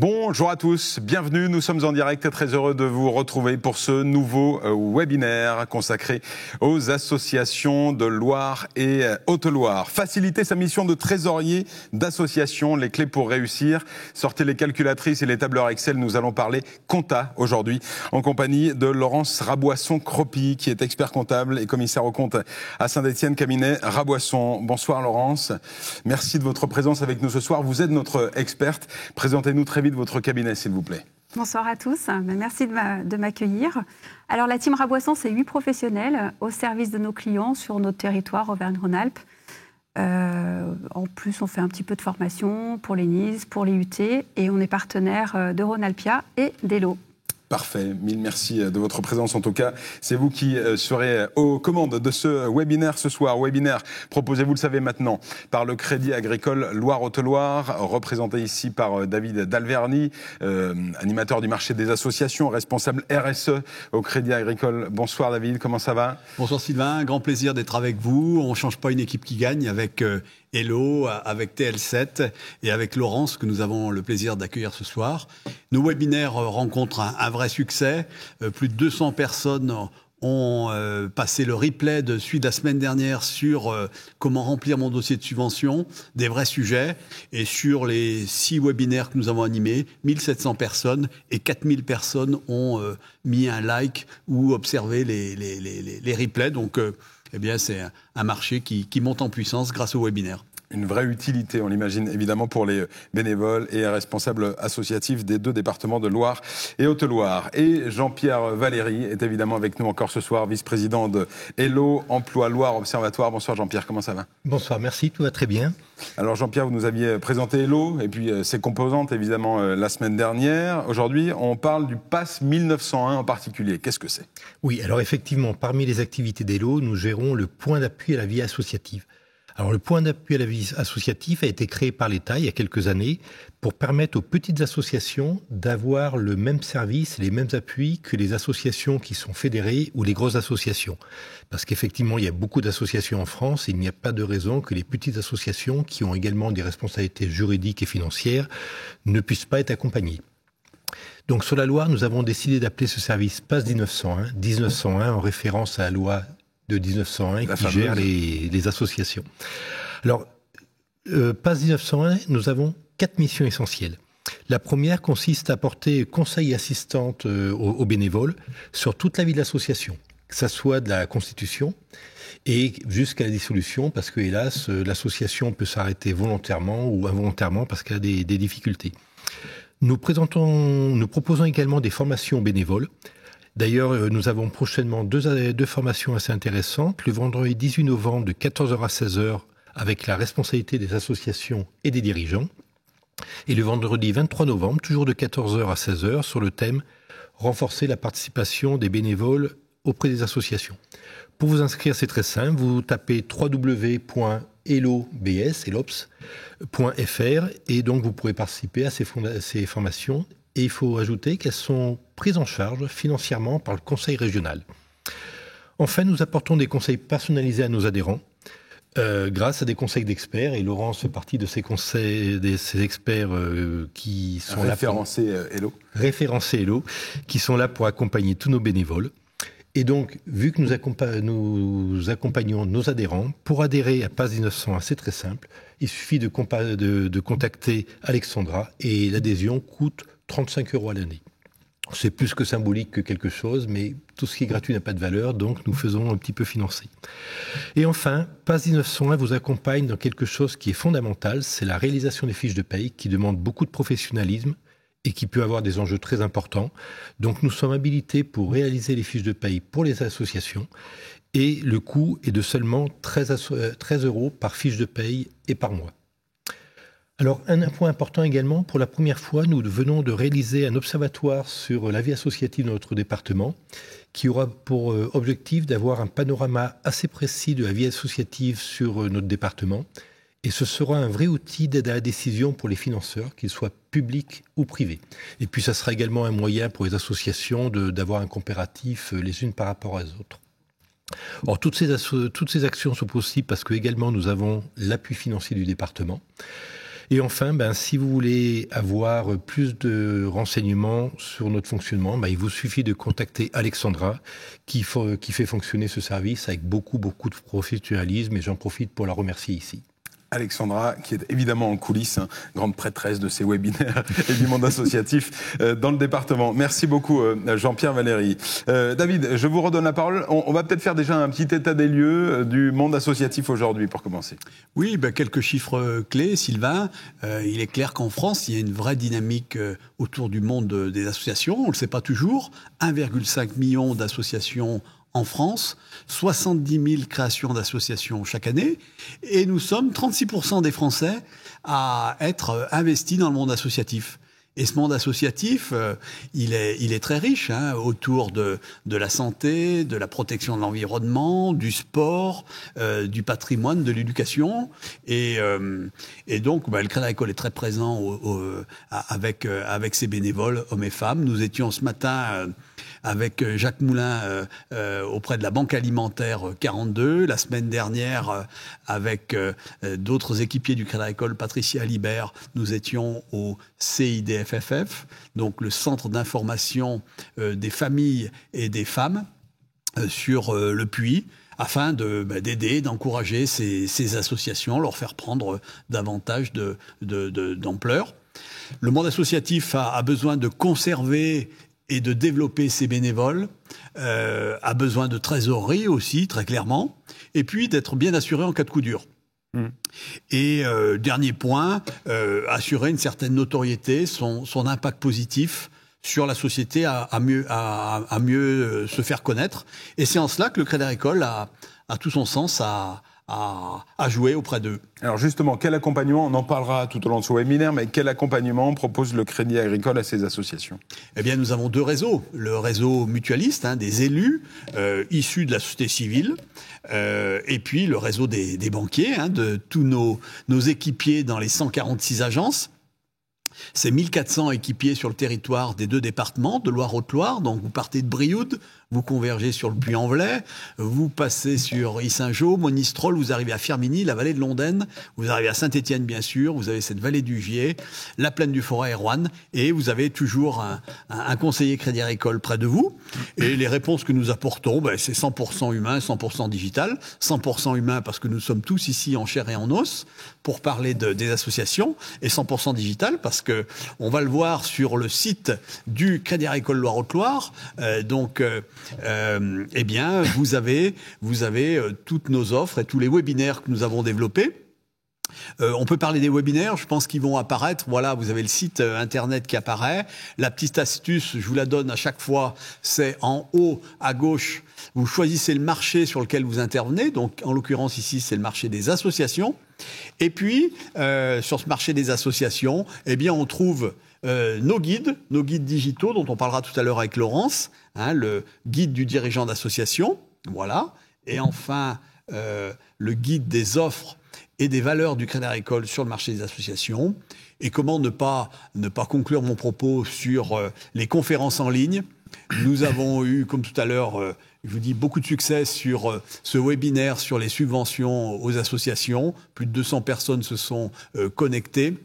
Bonjour à tous, bienvenue, nous sommes en direct et très heureux de vous retrouver pour ce nouveau webinaire consacré aux associations de Loire et Haute-Loire. Faciliter sa mission de trésorier d'association, les clés pour réussir. Sortez les calculatrices et les tableurs Excel, nous allons parler compta aujourd'hui en compagnie de Laurence Raboisson-Cropy qui est expert comptable et commissaire aux comptes à Saint-Étienne, cabinet Raboisson. Bonsoir Laurence, merci de votre présence avec nous ce soir. Vous êtes notre experte, présentez-nous très vite votre cabinet, s'il vous plaît. Bonsoir à tous, merci de m'accueillir. Alors la team Raboisson, c'est 8 professionnels au service de nos clients sur notre territoire Auvergne-Rhône-Alpes. En plus, on fait un petit peu de formation pour les NIS, pour les UT, et on est partenaire de Rhône-Alpia et d'Elo. Parfait, mille merci de votre présence en tout cas. C'est vous qui serez aux commandes de ce webinaire ce soir. Webinaire proposé, vous le savez maintenant, par le Crédit Agricole Loire-Haute-Loire, représenté ici par David Dalverny, animateur du marché des associations, responsable RSE au Crédit Agricole. Bonsoir David, comment ça va ? Bonsoir Sylvain, grand plaisir d'être avec vous. On ne change pas une équipe qui gagne avec Hello, avec TL7 et avec Laurence que nous avons le plaisir d'accueillir ce soir. Nos webinaires rencontrent un vrai succès. Plus de 200 personnes ont passé le replay de celui de la semaine dernière sur comment remplir mon dossier de subvention, des vrais sujets. Et sur les 6 webinaires que nous avons animés, 1700 personnes et 4000 personnes ont mis un like ou observé les replays. Donc, eh bien, c'est un marché qui monte en puissance grâce au webinaire. Une vraie utilité, on l'imagine évidemment pour les bénévoles et responsables associatifs des 2 départements de Loire et Haute-Loire. Et Jean-Pierre Valéry est évidemment avec nous encore ce soir, vice-président de Hello Emploi Loire Observatoire. Bonsoir Jean-Pierre, comment ça va ? Bonsoir, merci, tout va très bien. Alors Jean-Pierre, vous nous aviez présenté Hello et puis ses composantes évidemment la semaine dernière. Aujourd'hui, on parle du PASS 1901 en particulier. Qu'est-ce que c'est ? Oui, alors effectivement, parmi les activités d'Hello, nous gérons le point d'appui à la vie associative. Alors le point d'appui à la vie associative a été créé par l'État il y a quelques années pour permettre aux petites associations d'avoir le même service, les mêmes appuis que les associations qui sont fédérées ou les grosses associations. Parce qu'effectivement, il y a beaucoup d'associations en France et il n'y a pas de raison que les petites associations qui ont également des responsabilités juridiques et financières ne puissent pas être accompagnées. Donc sur la Loire, nous avons décidé d'appeler ce service PASS 1901 en référence à la loi de 1901 qui gère les associations. Alors, PASS 1901, nous avons 4 missions essentielles. La première consiste à apporter conseil et assistante aux bénévoles sur toute la vie de l'association, que ça soit de la constitution et jusqu'à la dissolution, parce que hélas, l'association peut s'arrêter volontairement ou involontairement parce qu'elle a des difficultés. Nous proposons également des formations bénévoles. D'ailleurs, nous avons prochainement 2 formations assez intéressantes. Le vendredi 18 novembre de 14h à 16h avec la responsabilité des associations et des dirigeants. Et le vendredi 23 novembre, toujours de 14h à 16h, sur le thème « Renforcer la participation des bénévoles auprès des associations ». Pour vous inscrire, c'est très simple. Vous tapez www.elobs.fr et donc vous pourrez participer à ces formations. Et il faut ajouter qu'elles sont prises en charge financièrement par le conseil régional. Enfin, nous apportons des conseils personnalisés à nos adhérents grâce à des conseils d'experts. Et Laurence fait partie de ces experts qui sont référencés Hello, qui sont là pour accompagner tous nos bénévoles. Et donc, vu que nous accompagnons nos adhérents, pour adhérer à PASS 1901, c'est très simple. Il suffit de contacter Alexandra et l'adhésion coûte 35 € à l'année. C'est plus que symbolique que quelque chose, mais tout ce qui est gratuit n'a pas de valeur, donc nous faisons un petit peu financer. Et enfin, PASS 1901 vous accompagne dans quelque chose qui est fondamental, c'est la réalisation des fiches de paye, qui demande beaucoup de professionnalisme et qui peut avoir des enjeux très importants. Donc nous sommes habilités pour réaliser les fiches de paye pour les associations, et le coût est de seulement 13 € par fiche de paye et par mois. Alors, un point important également, pour la première fois, nous venons de réaliser un observatoire sur la vie associative dans notre département, qui aura pour objectif d'avoir un panorama assez précis de la vie associative sur notre département. Et ce sera un vrai outil d'aide à la décision pour les financeurs, qu'ils soient publics ou privés. Et puis, ça sera également un moyen pour les associations d'avoir un comparatif les unes par rapport aux autres. Or, toutes ces actions sont possibles parce que également nous avons l'appui financier du département. Et enfin, si vous voulez avoir plus de renseignements sur notre fonctionnement, il vous suffit de contacter Alexandra qui fait fonctionner ce service avec beaucoup de professionnalisme, et j'en profite pour la remercier ici. Alexandra, qui est évidemment en coulisses, grande prêtresse de ces webinaires et du monde associatif dans le département. Merci beaucoup, Jean-Pierre Valéry. David, je vous redonne la parole. On va peut-être faire déjà un petit état des lieux du monde associatif aujourd'hui, pour commencer. Oui, quelques chiffres clés, Sylvain. Il est clair qu'en France, il y a une vraie dynamique autour du monde des associations. On ne le sait pas toujours. 1,5 million d'associations en France, 70 000 créations d'associations chaque année, et nous sommes 36% des Français à être investis dans le monde associatif. Et ce monde associatif, il est très riche, autour de la santé, de la protection de l'environnement, du sport, du patrimoine, de l'éducation. Et donc, le Crédit Agricole est très présent avec ses bénévoles, hommes et femmes. Nous étions ce matin avec Jacques Moulin auprès de la Banque Alimentaire 42. La semaine dernière, avec d'autres équipiers du Crédit Agricole, Patricia Alibert, nous étions au CIDFFF, donc le Centre d'information des familles et des femmes sur le Puy, afin d'aider, d'encourager ces associations, leur faire prendre davantage d'ampleur. Le monde associatif a besoin de conserver et de développer ses bénévoles, a besoin de trésorerie aussi, très clairement, et puis d'être bien assuré en cas de coup dur. Et dernier point, assurer une certaine notoriété, son impact positif sur la société à mieux se faire connaître. Et c'est en cela que le Crédit Agricole a tout son sens à jouer auprès d'eux. Alors justement, quel accompagnement, on en parlera tout au long de ce webinaire, mais quel accompagnement propose le Crédit Agricole à ces associations ? Eh bien, nous avons deux réseaux. Le réseau mutualiste, des élus issus de la société civile, et puis le réseau des banquiers, de tous nos équipiers dans les 146 agences. C'est 1400 équipiers sur le territoire des deux départements, de Loire-Haute-Loire. Donc vous partez de Brioude, vous convergez sur le Puy-en-Velay, vous passez sur Yssingeaux, Monistrol, vous arrivez à Firminy, la vallée de l'Ondaine, vous arrivez à Saint-Étienne bien sûr, vous avez cette vallée du Gier, la plaine du Forêt et Roanne, et vous avez toujours un conseiller Crédit Agricole près de vous. Et les réponses que nous apportons, c'est 100% humain, 100% digital. 100% humain parce que nous sommes tous ici en chair et en os pour parler des associations, et 100% digital parce que on va le voir sur le site du Crédit Agricole Loire-Haute-Loire. Eh bien, vous avez toutes nos offres et tous les webinaires que nous avons développés. On peut parler des webinaires, je pense qu'ils vont apparaître. Voilà, vous avez le site internet qui apparaît. La petite astuce, je vous la donne à chaque fois, c'est en haut à gauche. Vous choisissez le marché sur lequel vous intervenez. Donc, en l'occurrence ici, c'est le marché des associations. Et puis, sur ce marché des associations, eh bien, on trouve nos guides digitaux dont on parlera tout à l'heure avec Laurence, le guide du dirigeant d'association, voilà. Et enfin, le guide des offres et des valeurs du Crédit Agricole sur le marché des associations. Et comment ne pas conclure mon propos sur les conférences en ligne. Nous avons eu, comme tout à l'heure, je vous dis, beaucoup de succès sur ce webinaire sur les subventions aux associations. Plus de 200 personnes se sont connectées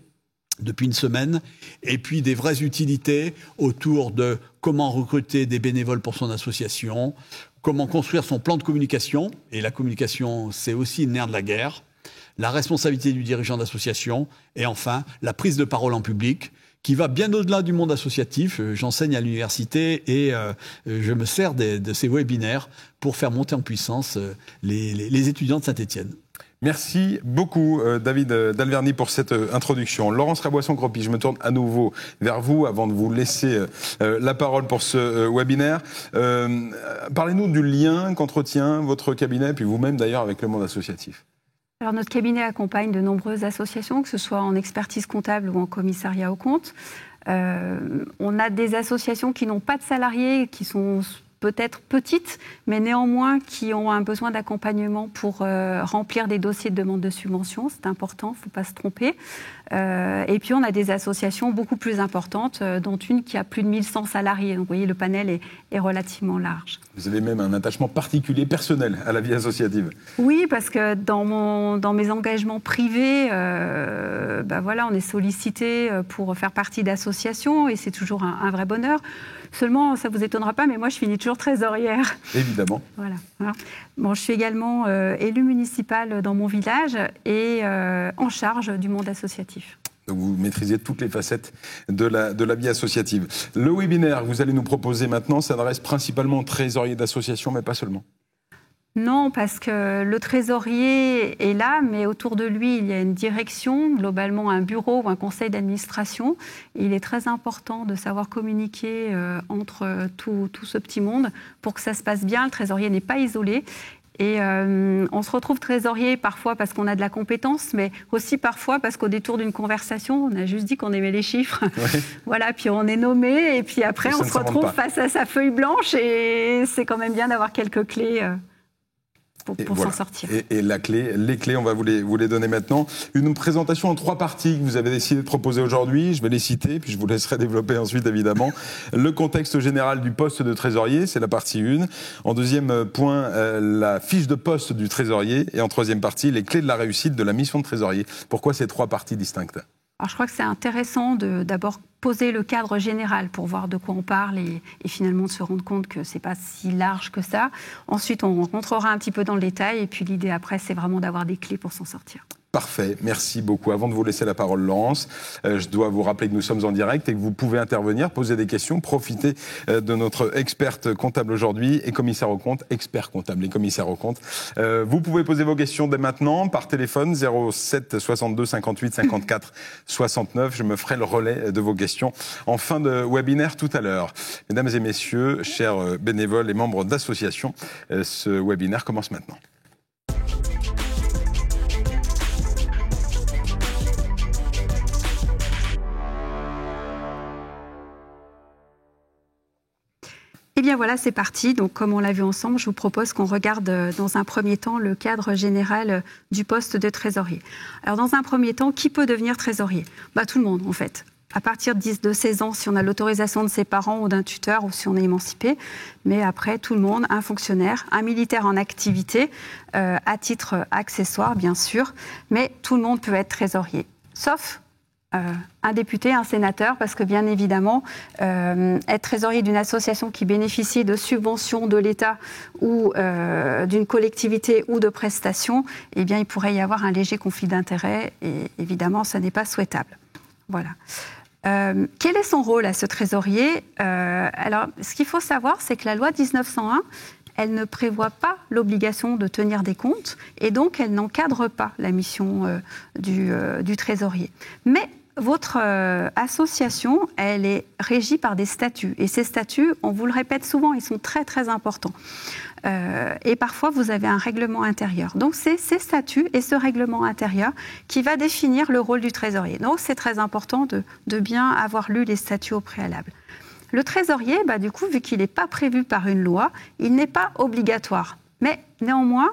depuis une semaine. Et puis des vraies utilités autour de comment recruter des bénévoles pour son association, comment construire son plan de communication. Et la communication, c'est aussi le nerf de la guerre. La responsabilité du dirigeant d'association, et enfin, la prise de parole en public, qui va bien au-delà du monde associatif. J'enseigne à l'université et je me sers de ces webinaires pour faire monter en puissance les étudiants de Saint-Étienne. Merci beaucoup, David Dalverny, pour cette introduction. Laurence Raboisson-Cropy, je me tourne à nouveau vers vous avant de vous laisser la parole pour ce webinaire. Parlez-nous du lien qu'entretient votre cabinet, puis vous-même d'ailleurs, avec le monde associatif. Alors, notre cabinet accompagne de nombreuses associations, que ce soit en expertise comptable ou en commissariat aux comptes. On a des associations qui n'ont pas de salariés, qui sont peut-être petites, mais néanmoins qui ont un besoin d'accompagnement pour remplir des dossiers de demande de subvention. C'est important, il ne faut pas se tromper. Et puis on a des associations beaucoup plus importantes, dont une qui a plus de 1100 salariés. Donc vous voyez, le panel est relativement large. Vous avez même un attachement particulier, personnel, à la vie associative. Oui, parce que dans mes engagements privés, voilà, on est sollicité pour faire partie d'associations et c'est toujours un vrai bonheur. Seulement, ça ne vous étonnera pas, mais moi, je finis toujours trésorière. Évidemment. Voilà. Bon, je suis également élue municipale dans mon village et en charge du monde associatif. Donc vous maîtrisez toutes les facettes de la vie associative. Le webinaire que vous allez nous proposer maintenant s'adresse principalement aux trésoriers d'associations, mais pas seulement. Non, parce que le trésorier est là, mais autour de lui, il y a une direction, globalement un bureau ou un conseil d'administration. Il est très important de savoir communiquer entre tout ce petit monde pour que ça se passe bien. Le trésorier n'est pas isolé. Et on se retrouve trésorier parfois parce qu'on a de la compétence, mais aussi parfois parce qu'au détour d'une conversation, on a juste dit qu'on aimait les chiffres. Ouais. Voilà, puis on est nommé, et puis après, on se retrouve face à sa feuille blanche, et c'est quand même bien d'avoir quelques clés pour voilà, s'en sortir. Et les clés, on va vous les donner maintenant. Une présentation en 3 parties que vous avez décidé de proposer aujourd'hui. Je vais les citer, puis je vous laisserai développer ensuite, évidemment. Le contexte général du poste de trésorier, c'est la partie 1. En deuxième point, la fiche de poste du trésorier. Et en troisième partie, les clés de la réussite de la mission de trésorier. Pourquoi ces 3 parties distinctes ? Alors, je crois que c'est intéressant de d'abord poser le cadre général pour voir de quoi on parle et finalement de se rendre compte que c'est pas si large que ça. Ensuite, on rentrera un petit peu dans le détail et puis l'idée après, c'est vraiment d'avoir des clés pour s'en sortir. Parfait, merci beaucoup. Avant de vous laisser la parole, Laurence, je dois vous rappeler que nous sommes en direct et que vous pouvez intervenir, poser des questions, profiter de notre experte comptable aujourd'hui et commissaire aux comptes, expert comptable et commissaire aux comptes. Vous pouvez poser vos questions dès maintenant par téléphone 07 62 58 54 69. Je me ferai le relais de vos questions en fin de webinaire tout à l'heure. Mesdames et messieurs, chers bénévoles et membres d'associations, ce webinaire commence maintenant. Eh bien voilà, c'est parti. Donc comme on l'a vu ensemble, je vous propose qu'on regarde dans un premier temps le cadre général du poste de trésorier. Alors dans un premier temps, qui peut devenir trésorier ? Tout le monde en fait. À partir de 16 ans, si on a l'autorisation de ses parents ou d'un tuteur ou si on est émancipé. Mais après, tout le monde, un fonctionnaire, un militaire en activité, à titre accessoire bien sûr. Mais tout le monde peut être trésorier, sauf un député, un sénateur, parce que bien évidemment, être trésorier d'une association qui bénéficie de subventions de l'État ou d'une collectivité ou de prestations, eh bien, il pourrait y avoir un léger conflit d'intérêts et évidemment, ça n'est pas souhaitable. Voilà. Quel est son rôle à ce trésorier ? Alors, ce qu'il faut savoir, c'est que la loi 1901, elle ne prévoit pas l'obligation de tenir des comptes et donc elle n'encadre pas la mission du trésorier. Mais votre association, elle est régie par des statuts. Et ces statuts, on vous le répète souvent, ils sont très très importants. Et parfois, vous avez un règlement intérieur. Donc, c'est ces statuts et ce règlement intérieur qui va définir le rôle du trésorier. Donc, c'est très important de bien avoir lu les statuts au préalable. Le trésorier, du coup, vu qu'il n'est pas prévu par une loi, il n'est pas obligatoire. Mais néanmoins,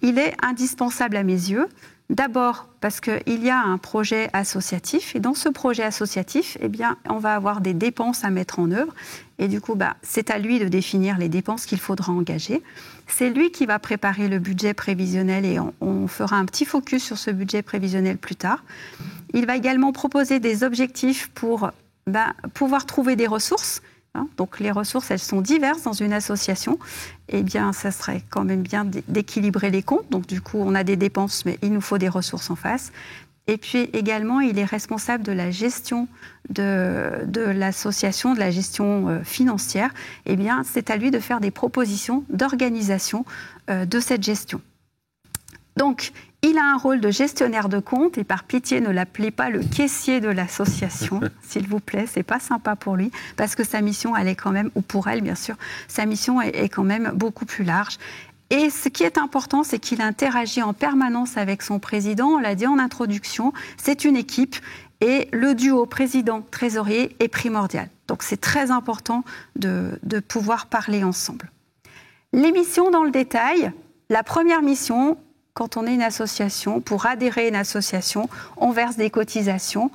il est indispensable à mes yeux. D'abord parce qu'il y a un projet associatif et dans ce projet associatif, eh bien, on va avoir des dépenses à mettre en œuvre et du coup, c'est à lui de définir les dépenses qu'il faudra engager. C'est lui qui va préparer le budget prévisionnel et on fera un petit focus sur ce budget prévisionnel plus tard. Il va également proposer des objectifs pour pouvoir trouver des ressources. Donc les ressources, elles sont diverses dans une association. Eh bien, ça serait quand même bien d'équilibrer les comptes. Donc du coup, on a des dépenses, mais il nous faut des ressources en face. Et puis également, il est responsable de la gestion de l'association, de la gestion financière. Eh bien, c'est à lui de faire des propositions d'organisation de cette gestion. Donc, il a un rôle de gestionnaire de compte et par pitié, ne l'appelez pas le caissier de l'association, s'il vous plaît, c'est pas sympa pour lui, parce que sa mission, elle est quand même, ou pour elle bien sûr, sa mission est quand même beaucoup plus large. Et ce qui est important, c'est qu'il interagit en permanence avec son président, on l'a dit en introduction, c'est une équipe Et le duo président-trésorier est primordial. Donc c'est très important de pouvoir parler ensemble. Les missions dans le détail, la première mission, quand on est une association, pour adhérer à une association, on verse des cotisations.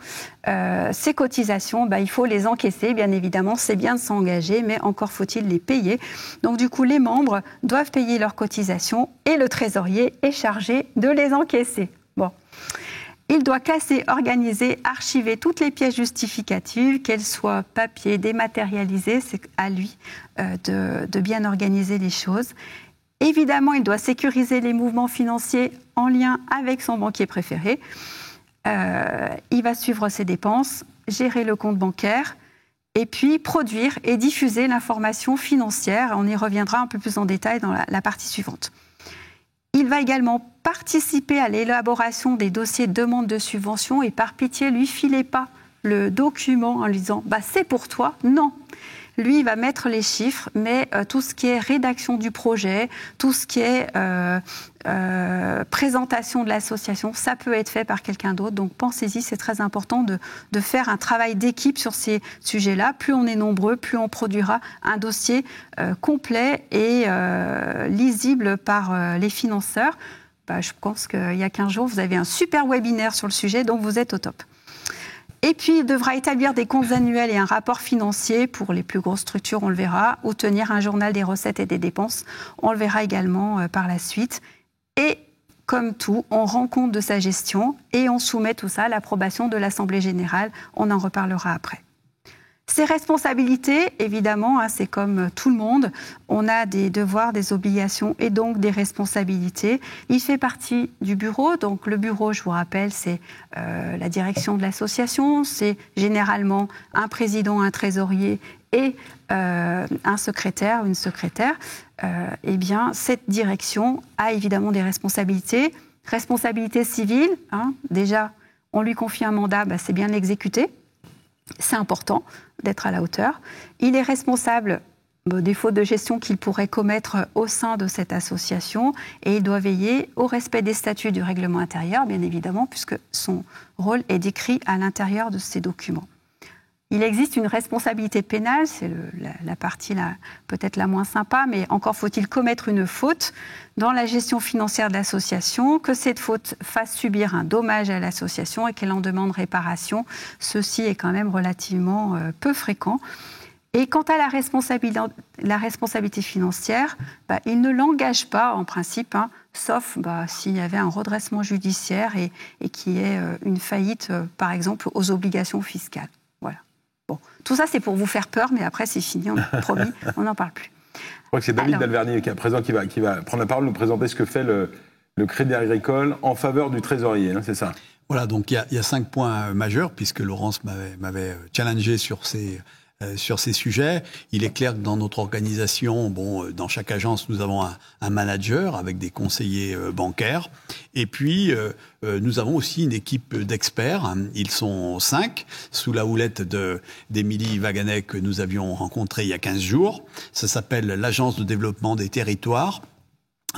Ces cotisations, il faut les encaisser, bien évidemment, c'est bien de s'engager, mais encore faut-il les payer. Donc du coup, les membres doivent payer leurs cotisations et le trésorier est chargé de les encaisser. Bon. Il doit classer, organiser, archiver toutes les pièces justificatives, qu'elles soient papier, dématérialisées, c'est à lui de bien organiser les choses. Évidemment, il doit sécuriser les mouvements financiers en lien avec son banquier préféré. Il va suivre ses dépenses, gérer le compte bancaire et puis produire et diffuser l'information financière. On y reviendra un peu plus en détail dans la partie suivante. Il va également participer à l'élaboration des dossiers de demande de subvention et par pitié, lui, filez pas le document en lui disant « c'est pour toi ». Non. Lui, il va mettre les chiffres, mais tout ce qui est rédaction du projet, tout ce qui est présentation de l'association, ça peut être fait par quelqu'un d'autre. Donc pensez-y, c'est très important de faire un travail d'équipe sur ces sujets-là. Plus on est nombreux, plus on produira un dossier complet et lisible par les financeurs. Je pense qu'il y a 15 jours, vous avez un super webinaire sur le sujet, donc vous êtes au top. Et puis, il devra établir des comptes annuels et un rapport financier pour les plus grosses structures, on le verra, ou tenir un journal des recettes et des dépenses, on le verra également par la suite. Et comme tout, on rend compte de sa gestion et on soumet tout ça à l'approbation de l'Assemblée générale, on en reparlera après. Ses responsabilités, évidemment, c'est comme tout le monde, on a des devoirs, des obligations et donc des responsabilités. Il fait partie du bureau, donc le bureau, je vous rappelle, c'est la direction de l'association, c'est généralement un président, un trésorier et un secrétaire ou une secrétaire. Eh bien, cette direction a évidemment des responsabilités. Responsabilités civiles, déjà, on lui confie un mandat, c'est bien l'exécuter. C'est important d'être à la hauteur. Il est responsable des fautes de gestion qu'il pourrait commettre au sein de cette association et il doit veiller au respect des statuts du règlement intérieur, bien évidemment, puisque son rôle est décrit à l'intérieur de ces documents. Il existe une responsabilité pénale, c'est la partie peut-être la moins sympa, mais encore faut-il commettre une faute dans la gestion financière de l'association, que cette faute fasse subir un dommage à l'association et qu'elle en demande réparation. Ceci est quand même relativement peu fréquent. Et quant à la responsabilité financière, il ne l'engage pas en principe, sauf s'il y avait un redressement judiciaire et qu'il y ait une faillite, par exemple, aux obligations fiscales. Voilà. Bon, tout ça, c'est pour vous faire peur, mais après, c'est fini, on a promis, on n'en parle plus. Je crois que c'est David Dalvernier qui est présent, qui va prendre la parole, nous présenter ce que fait le Crédit Agricole en faveur du trésorier, c'est ça? Voilà, donc il y a 5 points majeurs, puisque Laurence m'avait challengé sur ces sujets. Il est clair que dans notre organisation, dans chaque agence, nous avons un manager avec des conseillers bancaires. Et puis, nous avons aussi une équipe d'experts. Ils sont 5, sous la houlette d'Émilie Vaganet que nous avions rencontrée il y a 15 jours. Ça s'appelle l'Agence de développement des territoires,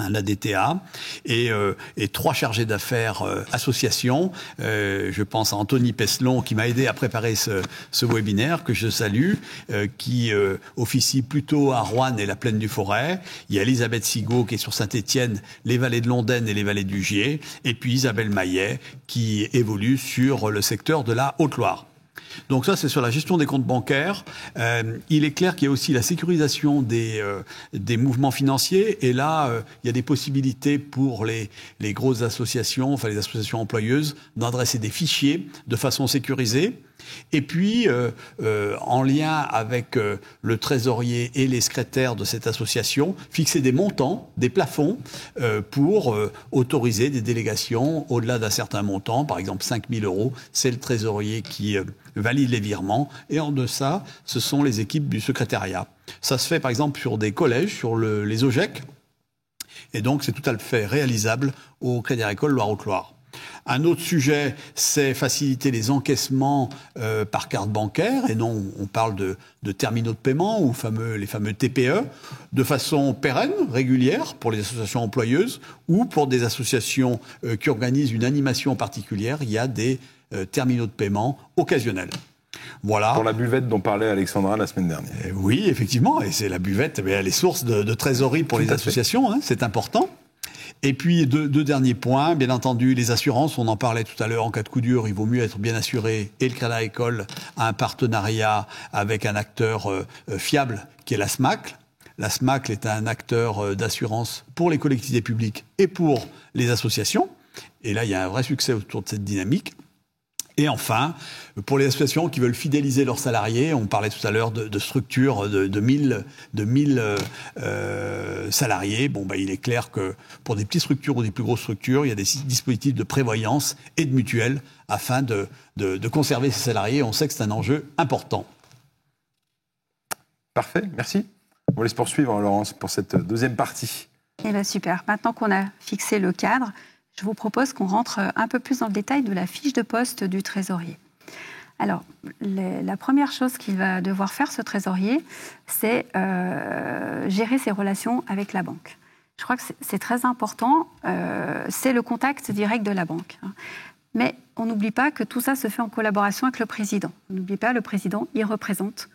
l'ADTA, et 3 chargés d'affaires associations. Je pense à Anthony Peslon qui m'a aidé à préparer ce webinaire, que je salue, qui officie plutôt à Roanne et la Plaine du Forêt. Il y a Elisabeth Sigaud qui est sur Saint-Étienne, les vallées de Londaine et les vallées du Gier, et puis Isabelle Maillet qui évolue sur le secteur de la Haute-Loire. Donc ça, c'est sur la gestion des comptes bancaires. Il est clair qu'il y a aussi la sécurisation des mouvements financiers. Et là, il y a des possibilités pour les grosses associations, enfin les associations employeuses, d'adresser des fichiers de façon sécurisée. Et puis, en lien avec le trésorier et les secrétaires de cette association, fixer des montants, des plafonds, pour autoriser des délégations au-delà d'un certain montant. Par exemple, 5 000 €, c'est le trésorier qui valide les virements. Et en deçà, ce sont les équipes du secrétariat. Ça se fait, par exemple, sur des collèges, sur les OGEC. Et donc, c'est tout à fait réalisable au Crédit Agricole Loire-Haute-Loire. Un autre sujet, c'est faciliter les encaissements par carte bancaire, et non, on parle de terminaux de paiement ou les fameux TPE, de façon pérenne, régulière, pour les associations employeuses ou pour des associations qui organisent une animation particulière. Il y a des terminaux de paiement occasionnels. Voilà. Pour la buvette dont parlait Alexandra la semaine dernière. Oui, effectivement, et c'est la buvette, mais elle est source de trésorerie pour les associations, hein, c'est important. Et puis, deux derniers points, bien entendu, les assurances, on en parlait tout à l'heure, en cas de coup dur, il vaut mieux être bien assuré. Et le Crédit Agricole a un partenariat avec un acteur fiable, qui est la SMACL. La SMACL est un acteur d'assurance pour les collectivités publiques et pour les associations. Et là, il y a un vrai succès autour de cette dynamique. Et enfin, pour les associations qui veulent fidéliser leurs salariés, on parlait tout à l'heure de structures de 1000 salariés. Bon, il est clair que pour des petites structures ou des plus grosses structures, il y a des dispositifs de prévoyance et de mutuelle afin de conserver ces salariés. On sait que c'est un enjeu important. Parfait, merci. On vous laisse poursuivre, Laurence, pour cette deuxième partie. Eh bien, super. Maintenant qu'on a fixé le cadre, je vous propose qu'on rentre un peu plus dans le détail de la fiche de poste du trésorier. Alors, la première chose qu'il va devoir faire, ce trésorier, c'est gérer ses relations avec la banque. Je crois que c'est très important, c'est le contact direct de la banque. Mais on n'oublie pas que tout ça se fait en collaboration avec le président. N'oubliez pas, le président, il représente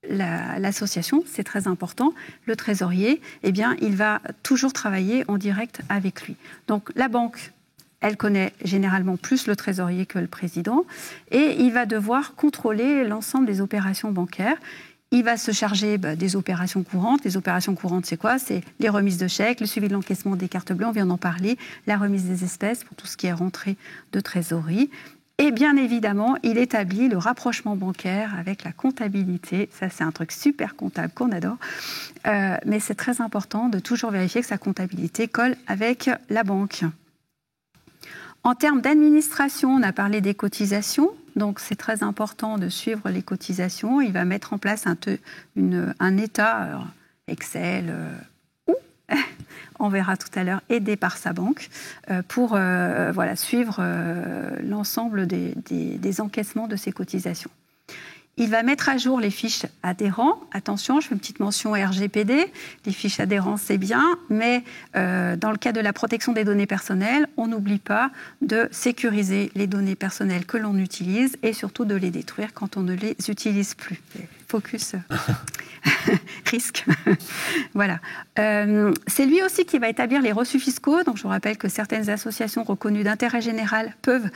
l'association, c'est très important. Le trésorier, eh bien, il va toujours travailler en direct avec lui. Donc la banque, elle connaît généralement plus le trésorier que le président et il va devoir contrôler l'ensemble des opérations bancaires. Il va se charger des opérations courantes. Les opérations courantes, c'est quoi ? C'est les remises de chèques, le suivi de l'encaissement des cartes bleues, on vient d'en parler, la remise des espèces pour tout ce qui est rentrée de trésorerie. Et bien évidemment, il établit le rapprochement bancaire avec la comptabilité. Ça, c'est un truc super comptable qu'on adore. Mais c'est très important de toujours vérifier que sa comptabilité colle avec la banque. En termes d'administration, on a parlé des cotisations. Donc, c'est très important de suivre les cotisations. Il va mettre en place un état Excel on verra tout à l'heure, aidé par sa banque, pour suivre l'ensemble des encaissements de ces cotisations. Il va mettre à jour les fiches adhérents. Attention, je fais une petite mention RGPD. Les fiches adhérents, c'est bien, mais dans le cas de la protection des données personnelles, on n'oublie pas de sécuriser les données personnelles que l'on utilise et surtout de les détruire quand on ne les utilise plus. Focus, risque. Voilà. C'est lui aussi qui va établir les reçus fiscaux. Donc, je vous rappelle que certaines associations reconnues d'intérêt général peuvent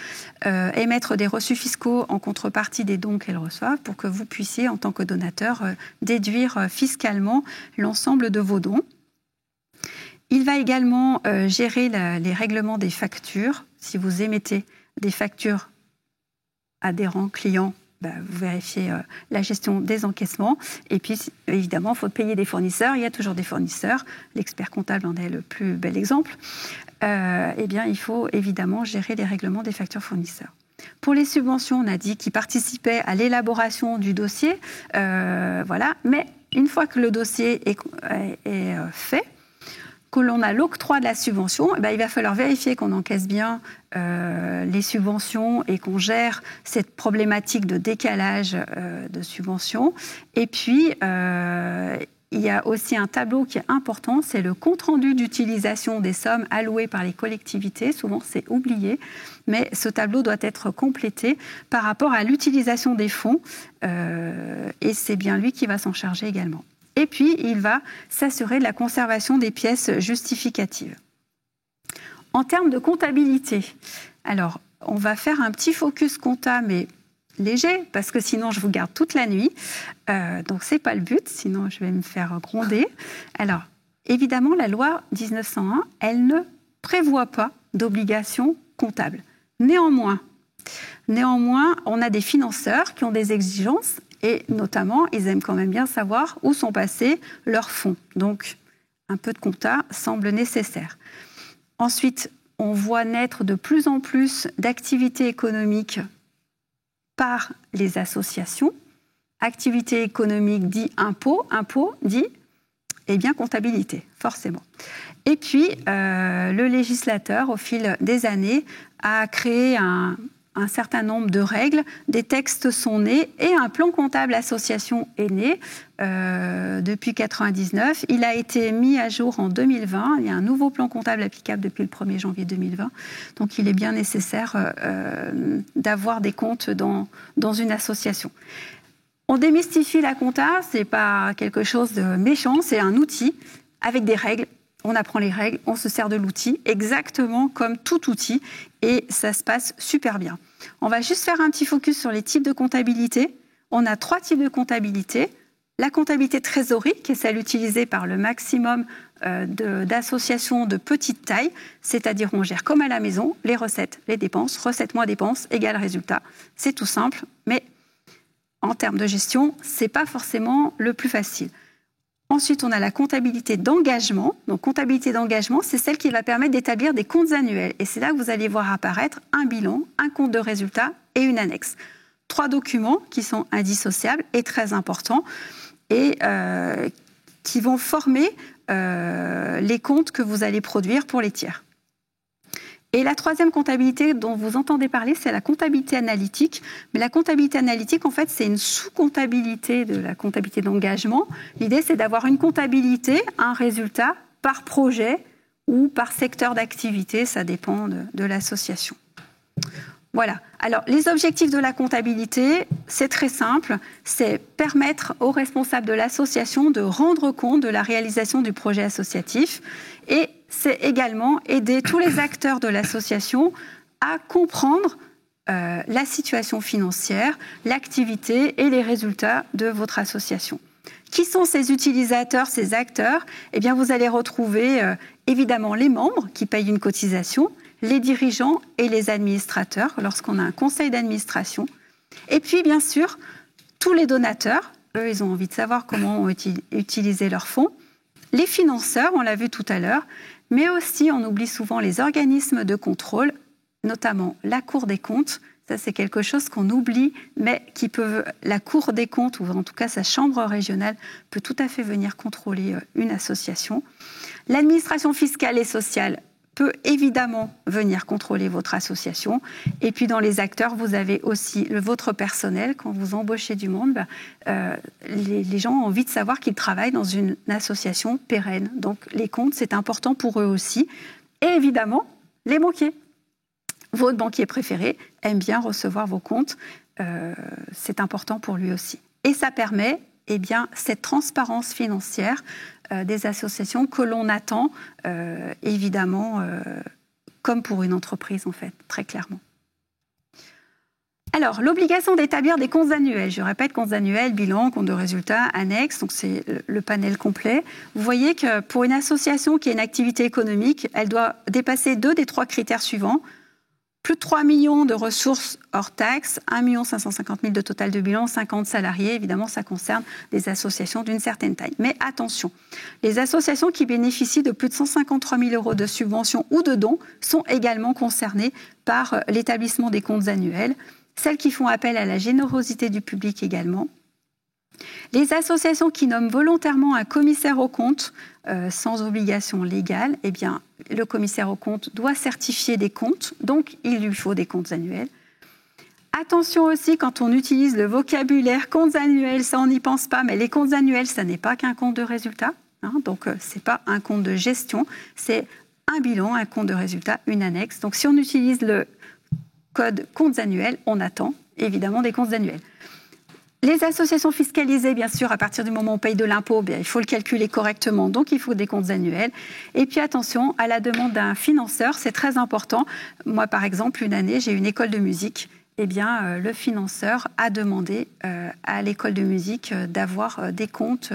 émettre des reçus fiscaux en contrepartie des dons qu'elles reçoivent pour que vous puissiez, en tant que donateur, déduire fiscalement l'ensemble de vos dons. Il va également gérer les règlements des factures. Si vous émettez des factures adhérents, clients, vous vérifiez la gestion des encaissements. Et puis, évidemment, il faut payer des fournisseurs. Il y a toujours des fournisseurs. L'expert comptable en est le plus bel exemple. Eh bien, il faut évidemment gérer les règlements des factures fournisseurs. Pour les subventions, on a dit qu'ils participaient à l'élaboration du dossier. Voilà. Mais une fois que le dossier est fait, que l'on a l'octroi de la subvention, il va falloir vérifier qu'on encaisse bien les subventions et qu'on gère cette problématique de décalage de subventions. Et puis, il y a aussi un tableau qui est important, c'est le compte-rendu d'utilisation des sommes allouées par les collectivités. Souvent, c'est oublié, mais ce tableau doit être complété par rapport à l'utilisation des fonds, et c'est bien lui qui va s'en charger également. Et puis, il va s'assurer de la conservation des pièces justificatives. En termes de comptabilité, alors, on va faire un petit focus compta, mais léger, parce que sinon, je vous garde toute la nuit. Donc, ce n'est pas le but, sinon je vais me faire gronder. Alors, évidemment, la loi 1901, elle ne prévoit pas d'obligation comptable. Néanmoins, on a des financeurs qui ont des exigences. Et notamment, ils aiment quand même bien savoir où sont passés leurs fonds. Donc, un peu de compta semble nécessaire. Ensuite, on voit naître de plus en plus d'activités économiques par les associations. Activité économique dit impôt, impôt dit comptabilité, forcément. Et puis, le législateur, au fil des années, a créé un certain nombre de règles, des textes sont nés et un plan comptable association est né depuis 1999. Il a été mis à jour en 2020. Il y a un nouveau plan comptable applicable depuis le 1er janvier 2020. Donc il est bien nécessaire d'avoir des comptes dans une association. On démystifie la compta, ce n'est pas quelque chose de méchant, c'est un outil avec des règles. On apprend les règles, on se sert de l'outil, exactement comme tout outil, et ça se passe super bien. On va juste faire un petit focus sur les types de comptabilité. On a 3 types de comptabilité. La comptabilité trésorerie, qui est celle utilisée par le maximum d'associations de petite taille, c'est-à-dire on gère comme à la maison, les recettes, les dépenses, recettes moins dépenses égale résultat. C'est tout simple, mais en termes de gestion, ce n'est pas forcément le plus facile. Ensuite, on a la comptabilité d'engagement. Donc, comptabilité d'engagement, c'est celle qui va permettre d'établir des comptes annuels. Et c'est là que vous allez voir apparaître un bilan, un compte de résultat et une annexe. 3 documents qui sont indissociables et très importants et qui vont former les comptes que vous allez produire pour les tiers. Et la 3e comptabilité dont vous entendez parler, c'est la comptabilité analytique. Mais la comptabilité analytique, en fait, c'est une sous-comptabilité de la comptabilité d'engagement. L'idée, c'est d'avoir une comptabilité, un résultat par projet ou par secteur d'activité. Ça dépend de l'association. Voilà. Alors, les objectifs de la comptabilité, c'est très simple. C'est permettre aux responsables de l'association de rendre compte de la réalisation du projet associatif. Et c'est également aider tous les acteurs de l'association à comprendre la situation financière, l'activité et les résultats de votre association. Qui sont ces utilisateurs, ces acteurs ? Eh bien, vous allez retrouver évidemment les membres qui payent une cotisation, les dirigeants et les administrateurs lorsqu'on a un conseil d'administration. Et puis, bien sûr, tous les donateurs. Eux, ils ont envie de savoir comment utiliser leurs fonds. Les financeurs, on l'a vu tout à l'heure, mais aussi, on oublie souvent les organismes de contrôle, notamment la Cour des comptes. Ça, c'est quelque chose qu'on oublie, mais la Cour des comptes, ou en tout cas sa chambre régionale, peut tout à fait venir contrôler une association. L'administration fiscale et sociale peut évidemment venir contrôler votre association. Et puis dans les acteurs, vous avez aussi votre personnel. Quand vous embauchez du monde, les gens ont envie de savoir qu'ils travaillent dans une association pérenne. Donc les comptes, c'est important pour eux aussi. Et évidemment, les banquiers. Votre banquier préféré aime bien recevoir vos comptes. C'est important pour lui aussi. Et ça permet cette transparence financière des associations que l'on attend, évidemment, comme pour une entreprise, en fait, très clairement. Alors, l'obligation d'établir des comptes annuels. Je répète, comptes annuels, bilan, compte de résultats, annexe, donc c'est le panel complet. Vous voyez que pour une association qui a une activité économique, elle doit dépasser 2 des 3 critères suivants. Plus de 3 millions de ressources hors taxes, 1 550 000 de total de bilan, 50 salariés. Évidemment, ça concerne des associations d'une certaine taille. Mais attention, les associations qui bénéficient de plus de 153 000 € de subventions ou de dons sont également concernées par l'établissement des comptes annuels. Celles qui font appel à la générosité du public également. Les associations qui nomment volontairement un commissaire aux comptes sans obligation légale, eh bien, le commissaire aux comptes doit certifier des comptes, donc il lui faut des comptes annuels. Attention aussi quand on utilise le vocabulaire comptes annuels, ça on n'y pense pas, mais les comptes annuels, ça n'est pas qu'un compte de résultat, donc ce n'est pas un compte de gestion, c'est un bilan, un compte de résultat, une annexe. Donc si on utilise le code comptes annuels, on attend évidemment des comptes annuels. Les associations fiscalisées, bien sûr, à partir du moment où on paye de l'impôt, il faut le calculer correctement, donc il faut des comptes annuels. Et puis attention, à la demande d'un financeur, c'est très important. Moi, par exemple, une année, j'ai une école de musique. Le financeur a demandé à l'école de musique d'avoir des comptes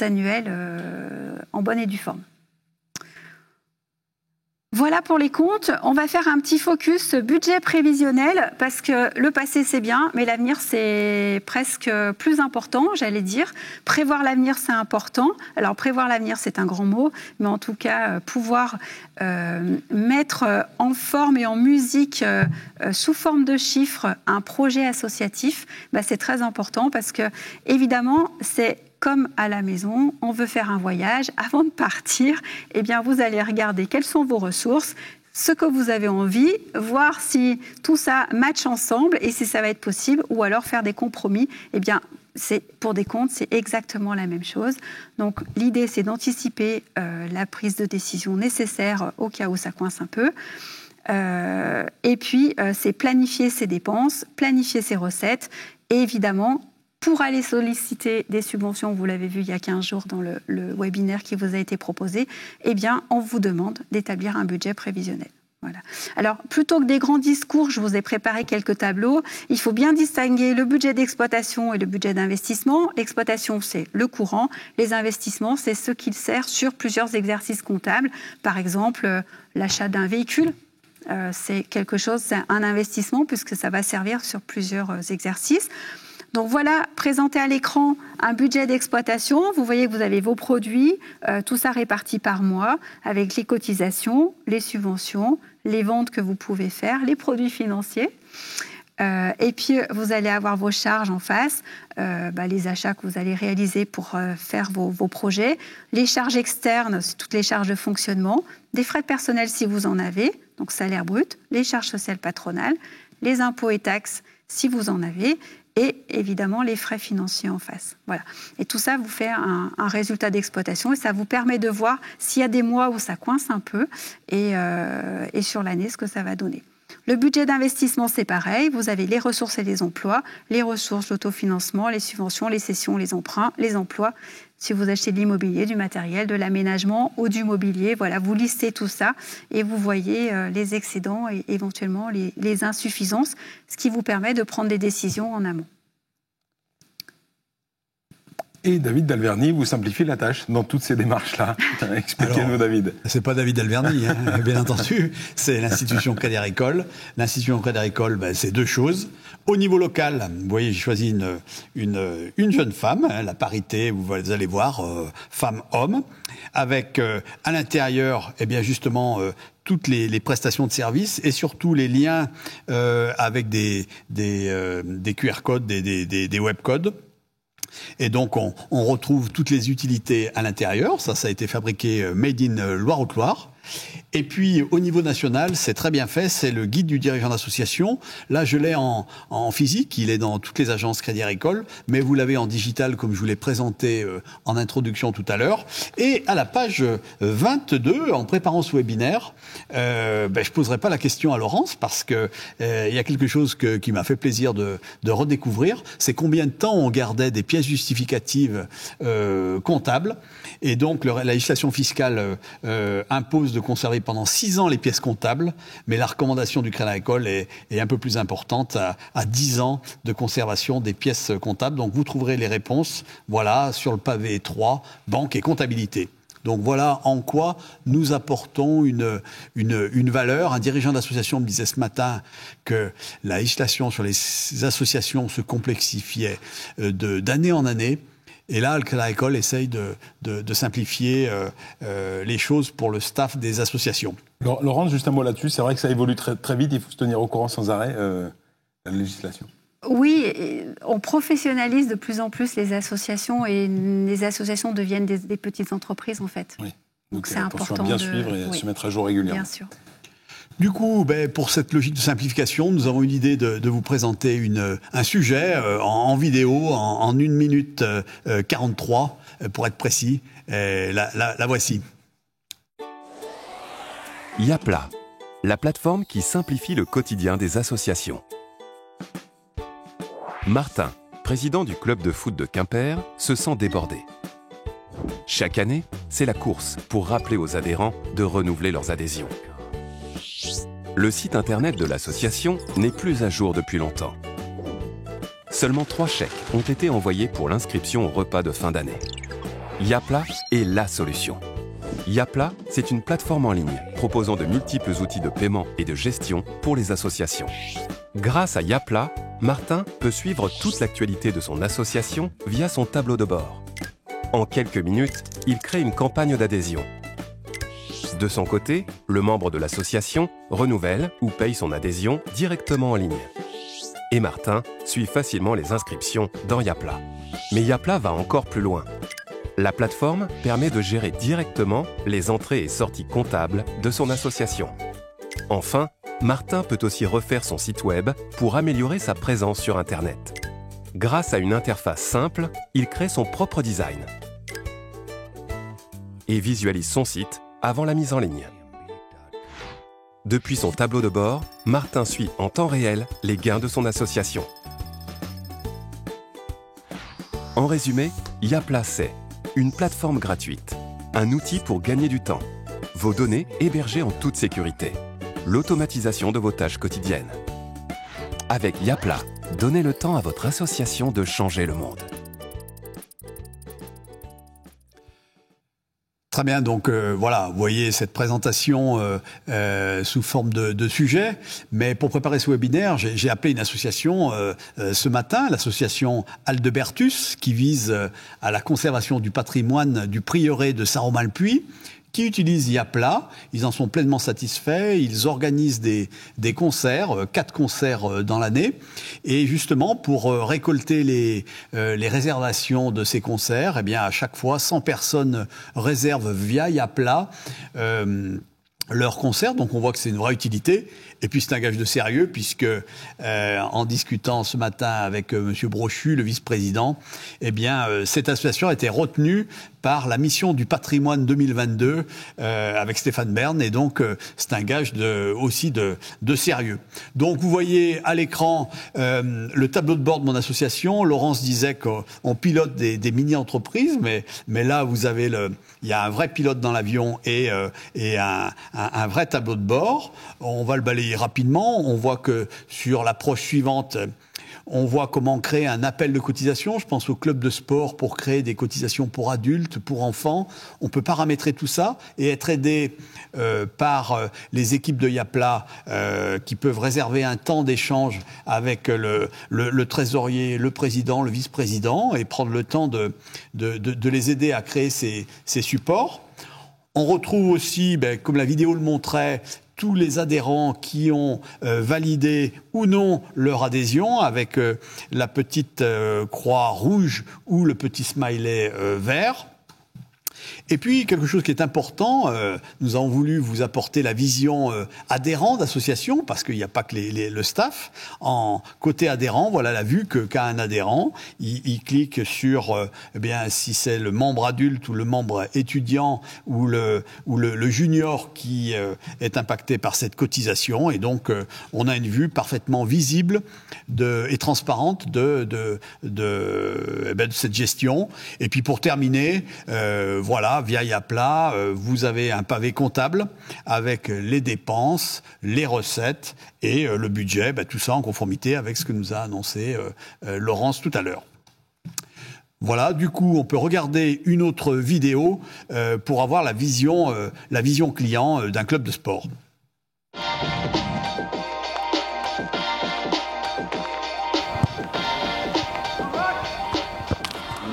annuels en bonne et due forme. Voilà pour les comptes. On va faire un petit focus budget prévisionnel parce que le passé c'est bien, mais l'avenir c'est presque plus important, j'allais dire. Prévoir l'avenir c'est important. Alors prévoir l'avenir c'est un grand mot, mais en tout cas pouvoir mettre en forme et en musique sous forme de chiffres un projet associatif, c'est très important parce que évidemment c'est comme à la maison, on veut faire un voyage, avant de partir, vous allez regarder quelles sont vos ressources, ce que vous avez envie, voir si tout ça match ensemble et si ça va être possible, ou alors faire des compromis. Eh bien, pour des comptes, c'est exactement la même chose. Donc, l'idée, c'est d'anticiper la prise de décision nécessaire au cas où ça coince un peu. Et puis, c'est planifier ses dépenses, planifier ses recettes, et évidemment, pour aller solliciter des subventions, vous l'avez vu il y a 15 jours dans le webinaire qui vous a été proposé, eh bien, on vous demande d'établir un budget prévisionnel. Voilà. Alors, plutôt que des grands discours, je vous ai préparé quelques tableaux. Il faut bien distinguer le budget d'exploitation et le budget d'investissement. L'exploitation, c'est le courant. Les investissements, c'est ce qui sert sur plusieurs exercices comptables. Par exemple, l'achat d'un véhicule. C'est quelque chose, c'est un investissement puisque ça va servir sur plusieurs exercices. Donc voilà, présenté à l'écran un budget d'exploitation. Vous voyez que vous avez vos produits, tout ça réparti par mois, avec les cotisations, les subventions, les ventes que vous pouvez faire, les produits financiers. Et puis, vous allez avoir vos charges en face, les achats que vous allez réaliser pour faire vos projets, les charges externes, c'est toutes les charges de fonctionnement, des frais de personnel si vous en avez, donc salaire brut, les charges sociales patronales, les impôts et taxes si vous en avez, et évidemment les frais financiers en face. Voilà. Et tout ça vous fait un résultat d'exploitation et ça vous permet de voir s'il y a des mois où ça coince un peu et sur l'année ce que ça va donner. Le budget d'investissement, c'est pareil. Vous avez les ressources et les emplois, les ressources, l'autofinancement, les subventions, les cessions, les emprunts, les emplois. Si vous achetez de l'immobilier, du matériel, de l'aménagement ou du mobilier, voilà, vous listez tout ça et vous voyez les excédents et éventuellement les insuffisances, ce qui vous permet de prendre des décisions en amont. Et David Dalverny, vous simplifiez la tâche dans toutes ces démarches-là. Expliquez-nous, David. C'est pas David Dalverny, bien entendu. C'est l'Institution Crédit Agricole. L'Institution Crédit Agricole, c'est deux choses. Au niveau local, vous voyez, j'ai choisi une jeune femme, la parité, vous allez voir, femme-homme, avec à l'intérieur, eh bien justement, toutes les prestations de services et surtout les liens avec des QR codes, des web codes. Et donc, on retrouve toutes les utilités à l'intérieur. Ça a été fabriqué Made in Loire-Haute-Loire. Et puis, au niveau national, c'est très bien fait. C'est le guide du dirigeant d'association. Là, je l'ai en physique. Il est dans toutes les agences Crédit Agricole. Mais vous l'avez en digital, comme je vous l'ai présenté en introduction tout à l'heure. Et à la page 22, en préparant ce webinaire, je poserai pas la question à Laurence parce que il y a quelque chose qui m'a fait plaisir de redécouvrir. C'est combien de temps on gardait des pièces justificatives comptables. Et donc, la législation fiscale impose de conserver pendant 6 ans les pièces comptables, mais la recommandation du Crédit Agricole est un peu plus importante, à 10 ans de conservation des pièces comptables. Donc, vous trouverez les réponses, voilà, sur le pavé 3, banque et comptabilité. Donc voilà en quoi nous apportons une valeur. Un dirigeant d'association me disait ce matin que la législation sur les associations se complexifiait d'année en année. Et là, le Crédit Agricole essaye de simplifier les choses pour le staff des associations. Laurence, juste un mot là-dessus. C'est vrai que ça évolue très, très vite. Il faut se tenir au courant sans arrêt la législation. Oui, on professionnalise de plus en plus les associations et les associations deviennent des petites entreprises en fait. Oui. Donc c'est important à bien suivre et se mettre à jour régulièrement. Bien sûr. Du coup, pour cette logique de simplification, nous avons eu l'idée de vous présenter un sujet en vidéo en 1 minute 43, pour être précis. La voici. Yapla, la plateforme qui simplifie le quotidien des associations. Martin, président du club de foot de Quimper, se sent débordé. Chaque année, c'est la course pour rappeler aux adhérents de renouveler leurs adhésions. Le site internet de l'association n'est plus à jour depuis longtemps. Seulement 3 chèques ont été envoyés pour l'inscription au repas de fin d'année. Yapla est la solution. Yapla, c'est une plateforme en ligne proposant de multiples outils de paiement et de gestion pour les associations. Grâce à Yapla, Martin peut suivre toute l'actualité de son association via son tableau de bord. En quelques minutes, il crée une campagne d'adhésion. De son côté, le membre de l'association renouvelle ou paye son adhésion directement en ligne. Et Martin suit facilement les inscriptions dans Yapla. Mais Yapla va encore plus loin. La plateforme permet de gérer directement les entrées et sorties comptables de son association. Enfin, Martin peut aussi refaire son site web pour améliorer sa présence sur Internet. Grâce à une interface simple, il crée son propre design et visualise son site avant la mise en ligne. Depuis son tableau de bord, Martin suit en temps réel les gains de son association. En résumé, Yapla, c'est une plateforme gratuite, un outil pour gagner du temps, vos données hébergées en toute sécurité, l'automatisation de vos tâches quotidiennes. Avec Yapla, donnez le temps à votre association de changer le monde. Très bien, donc voilà, vous voyez cette présentation sous forme de sujet, mais pour préparer ce webinaire, j'ai appelé une association ce matin, l'association Aldebertus, qui vise à la conservation du patrimoine du prieuré de Saint-Romain-le-Puy, qui utilisent Yapla. Ils en sont pleinement satisfaits. Ils organisent des concerts, 4 concerts dans l'année. Et justement, pour récolter les réservations de ces concerts, eh bien, à chaque fois, 100 personnes réservent via Yapla leur concert. Donc, on voit que c'est une vraie utilité. Et puis, c'est un gage de sérieux puisque, en discutant ce matin avec Monsieur Brochu, le vice-président, eh bien, cette association a été retenue par la mission du patrimoine 2022 avec Stéphane Bern. Et donc, c'est un gage aussi de sérieux. Donc, vous voyez à l'écran le tableau de bord de mon association. Laurence disait qu'on pilote des mini-entreprises, mais là, il y a un vrai pilote dans l'avion et un vrai tableau de bord. On va le balayer rapidement. On voit que sur l'approche suivante, on voit comment créer un appel de cotisation. Je pense au club de sport pour créer des cotisations pour adultes, pour enfants. On peut paramétrer tout ça et être aidé par les équipes de Yapla qui peuvent réserver un temps d'échange avec le trésorier, le président, le vice-président et prendre le temps de les aider à créer ces supports. On retrouve aussi, comme la vidéo le montrait, tous les adhérents qui ont validé ou non leur adhésion avec la petite croix rouge ou le petit smiley vert. Et puis, quelque chose qui est important, nous avons voulu vous apporter la vision adhérent d'association, parce qu'il n'y a pas que le staff. En côté adhérent, voilà la vue qu'a un adhérent. Il clique sur, si c'est le membre adulte ou le membre étudiant ou le junior qui est impacté par cette cotisation. Et donc, on a une vue parfaitement visible et transparente de cette gestion. Et puis, pour terminer, voilà, via Yapla, vous avez un pavé comptable avec les dépenses, les recettes et le budget, tout ça en conformité avec ce que nous a annoncé Laurence tout à l'heure. Voilà, du coup, on peut regarder une autre vidéo pour avoir la vision client d'un club de sport.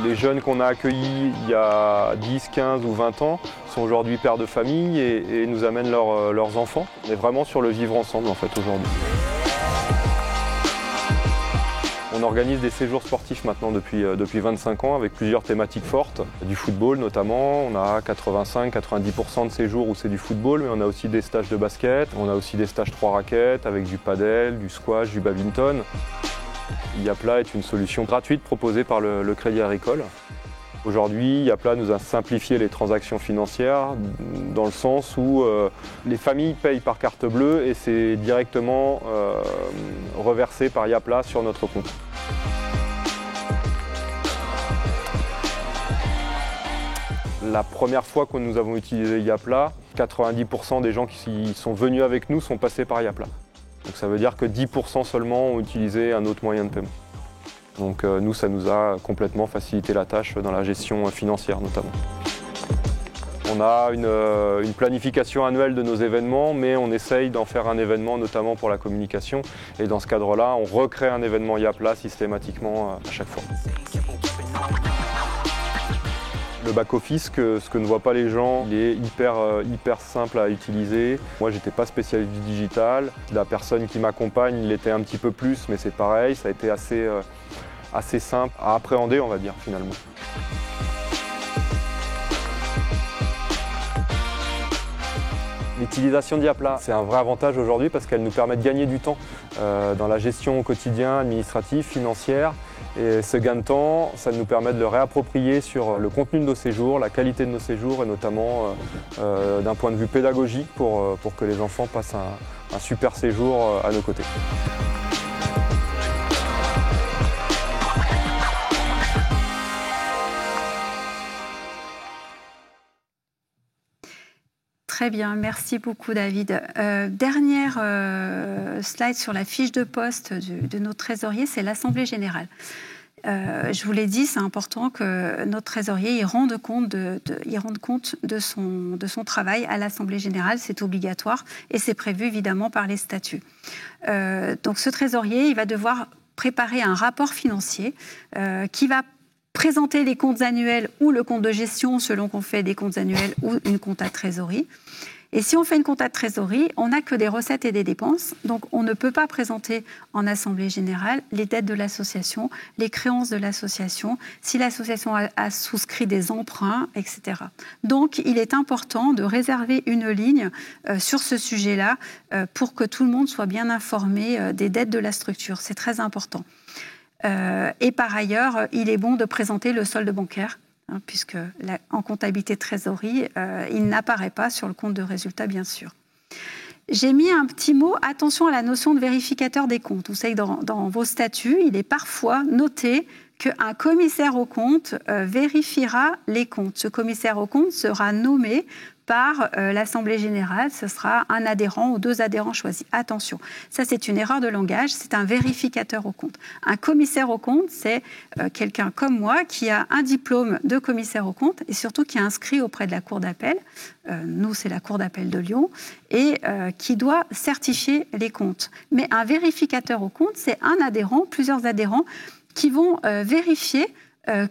Les jeunes qu'on a accueillis il y a 10, 15 ou 20 ans sont aujourd'hui pères de famille et nous amènent leurs enfants. On est vraiment sur le vivre ensemble en fait aujourd'hui. On organise des séjours sportifs maintenant depuis 25 ans avec plusieurs thématiques fortes. Du football notamment, on a 85-90% de séjours où c'est du football, mais on a aussi des stages de basket, on a aussi des stages 3 raquettes avec du padel, du squash, du badminton. Yapla est une solution gratuite proposée par le Crédit Agricole. Aujourd'hui, Yapla nous a simplifié les transactions financières dans le sens où les familles payent par carte bleue et c'est directement reversé par Yapla sur notre compte. La première fois que nous avons utilisé Yapla, 90% des gens qui sont venus avec nous sont passés par Yapla. Donc ça veut dire que 10% seulement ont utilisé un autre moyen de paiement. Donc nous, ça nous a complètement facilité la tâche dans la gestion financière notamment. On a une planification annuelle de nos événements, mais on essaye d'en faire un événement notamment pour la communication. Et dans ce cadre-là, on recrée un événement Yapla systématiquement à chaque fois. Le back-office, ce que ne voient pas les gens, il est hyper simple à utiliser. Moi, j'étais pas spécialiste du digital. La personne qui m'accompagne l'était un petit peu plus, mais c'est pareil, ça a été assez simple à appréhender, on va dire, finalement. L'utilisation d'IAPLA, c'est un vrai avantage aujourd'hui parce qu'elle nous permet de gagner du temps dans la gestion au quotidien, administrative, financière. Et ce gain de temps, ça nous permet de le réapproprier sur le contenu de nos séjours, la qualité de nos séjours et notamment d'un point de vue pédagogique pour que les enfants passent un super séjour à nos côtés. Très bien, merci beaucoup David. Dernière slide sur la fiche de poste de notre trésorier, c'est l'Assemblée générale. Je vous l'ai dit, c'est important que notre trésorier rende compte de son travail à l'Assemblée générale, c'est obligatoire et c'est prévu évidemment par les statuts. Donc ce trésorier, il va devoir préparer un rapport financier qui va présenter les comptes annuels ou le compte de gestion selon qu'on fait des comptes annuels ou une compta de trésorerie. Et si on fait une compta de trésorerie, on n'a que des recettes et des dépenses, donc on ne peut pas présenter en assemblée générale les dettes de l'association, les créances de l'association, si l'association a souscrit des emprunts, etc. Donc il est important de réserver une ligne sur ce sujet-là pour que tout le monde soit bien informé des dettes de la structure. C'est très important. Et par ailleurs, il est bon de présenter le solde bancaire, puisque en comptabilité de trésorerie, il n'apparaît pas sur le compte de résultat, bien sûr. J'ai mis un petit mot, attention à la notion de vérificateur des comptes. Vous savez que dans vos statuts, il est parfois noté qu'un commissaire aux comptes vérifiera les comptes. Ce commissaire aux comptes sera nommé par l'Assemblée générale, ce sera un adhérent ou 2 adhérents choisis. Attention, ça c'est une erreur de langage, c'est un vérificateur aux comptes. Un commissaire aux comptes, c'est quelqu'un comme moi qui a un diplôme de commissaire aux comptes et surtout qui est inscrit auprès de la Cour d'appel, nous c'est la Cour d'appel de Lyon, et qui doit certifier les comptes. Mais un vérificateur aux comptes, c'est un adhérent, plusieurs adhérents qui vont vérifier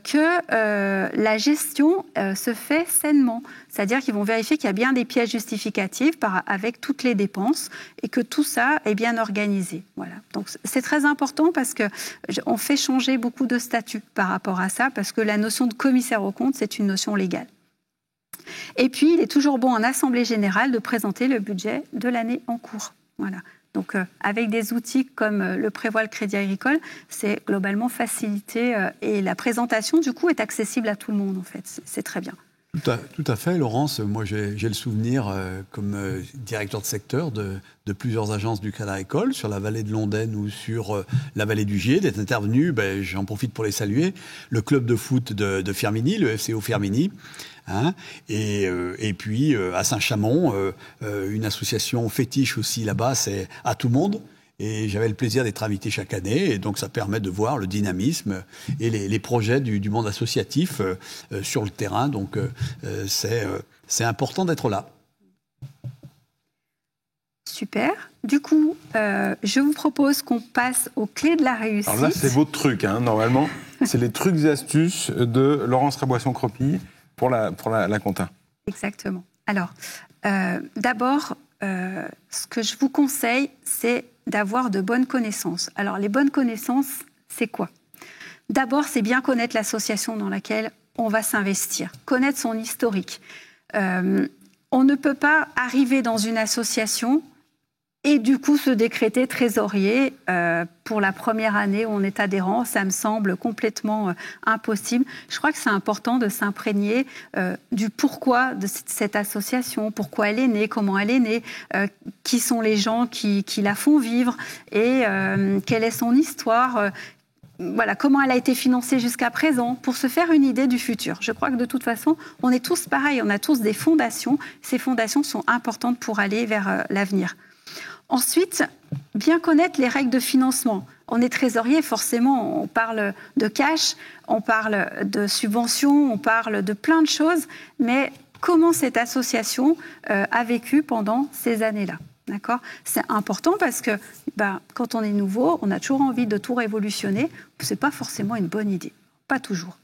que la gestion se fait sainement. C'est-à-dire qu'ils vont vérifier qu'il y a bien des pièces justificatives avec toutes les dépenses et que tout ça est bien organisé. Voilà. Donc c'est très important parce qu'on fait changer beaucoup de statuts par rapport à ça, parce que la notion de commissaire aux comptes, c'est une notion légale. Et puis, il est toujours bon en assemblée générale de présenter le budget de l'année en cours. Voilà. Donc, avec des outils comme le prévoit le Crédit Agricole, c'est globalement facilité et la présentation, du coup, est accessible à tout le monde, en fait. C'est très bien. Tout à fait, Laurence. Moi, j'ai le souvenir, comme directeur de secteur, de plusieurs agences du Crédit Agricole, sur la vallée de Londaine ou sur la vallée du Gier, d'être intervenu, j'en profite pour les saluer, le club de foot de Firminy, le FCO Firminy, hein, et puis à Saint-Chamond, une association fétiche aussi là-bas, c'est À Tout Monde. Et j'avais le plaisir d'être invité chaque année, et donc ça permet de voir le dynamisme et les projets du monde associatif sur le terrain. Donc c'est important d'être là. Super. Du coup, je vous propose qu'on passe aux clés de la réussite. Alors là, c'est votre truc, hein, normalement. C'est les trucs et astuces de Laurence Raboisson-Cropy pour la compta. Exactement. Alors, d'abord, ce que je vous conseille, c'est d'avoir de bonnes connaissances. Alors, les bonnes connaissances, c'est quoi ? D'abord, c'est bien connaître l'association dans laquelle on va s'investir, connaître son historique. On ne peut pas arriver dans une association et du coup se décréter trésorier pour la première année où on est adhérent. Ça me semble complètement impossible. Je crois que c'est important de s'imprégner du pourquoi de cette association, pourquoi elle est née, comment elle est née, qui sont les gens qui la font vivre et quelle est son histoire. Voilà, comment elle a été financée jusqu'à présent, pour se faire une idée du futur. Je crois que de toute façon, on est tous pareils, on a tous des fondations. Ces fondations sont importantes pour aller vers l'avenir. Ensuite, bien connaître les règles de financement. On est trésorier, forcément, on parle de cash, on parle de subventions, on parle de plein de choses, mais comment cette association a vécu pendant ces années-là ? D'accord ? C'est important parce que quand on est nouveau, on a toujours envie de tout révolutionner. Ce n'est pas forcément une bonne idée, pas toujours.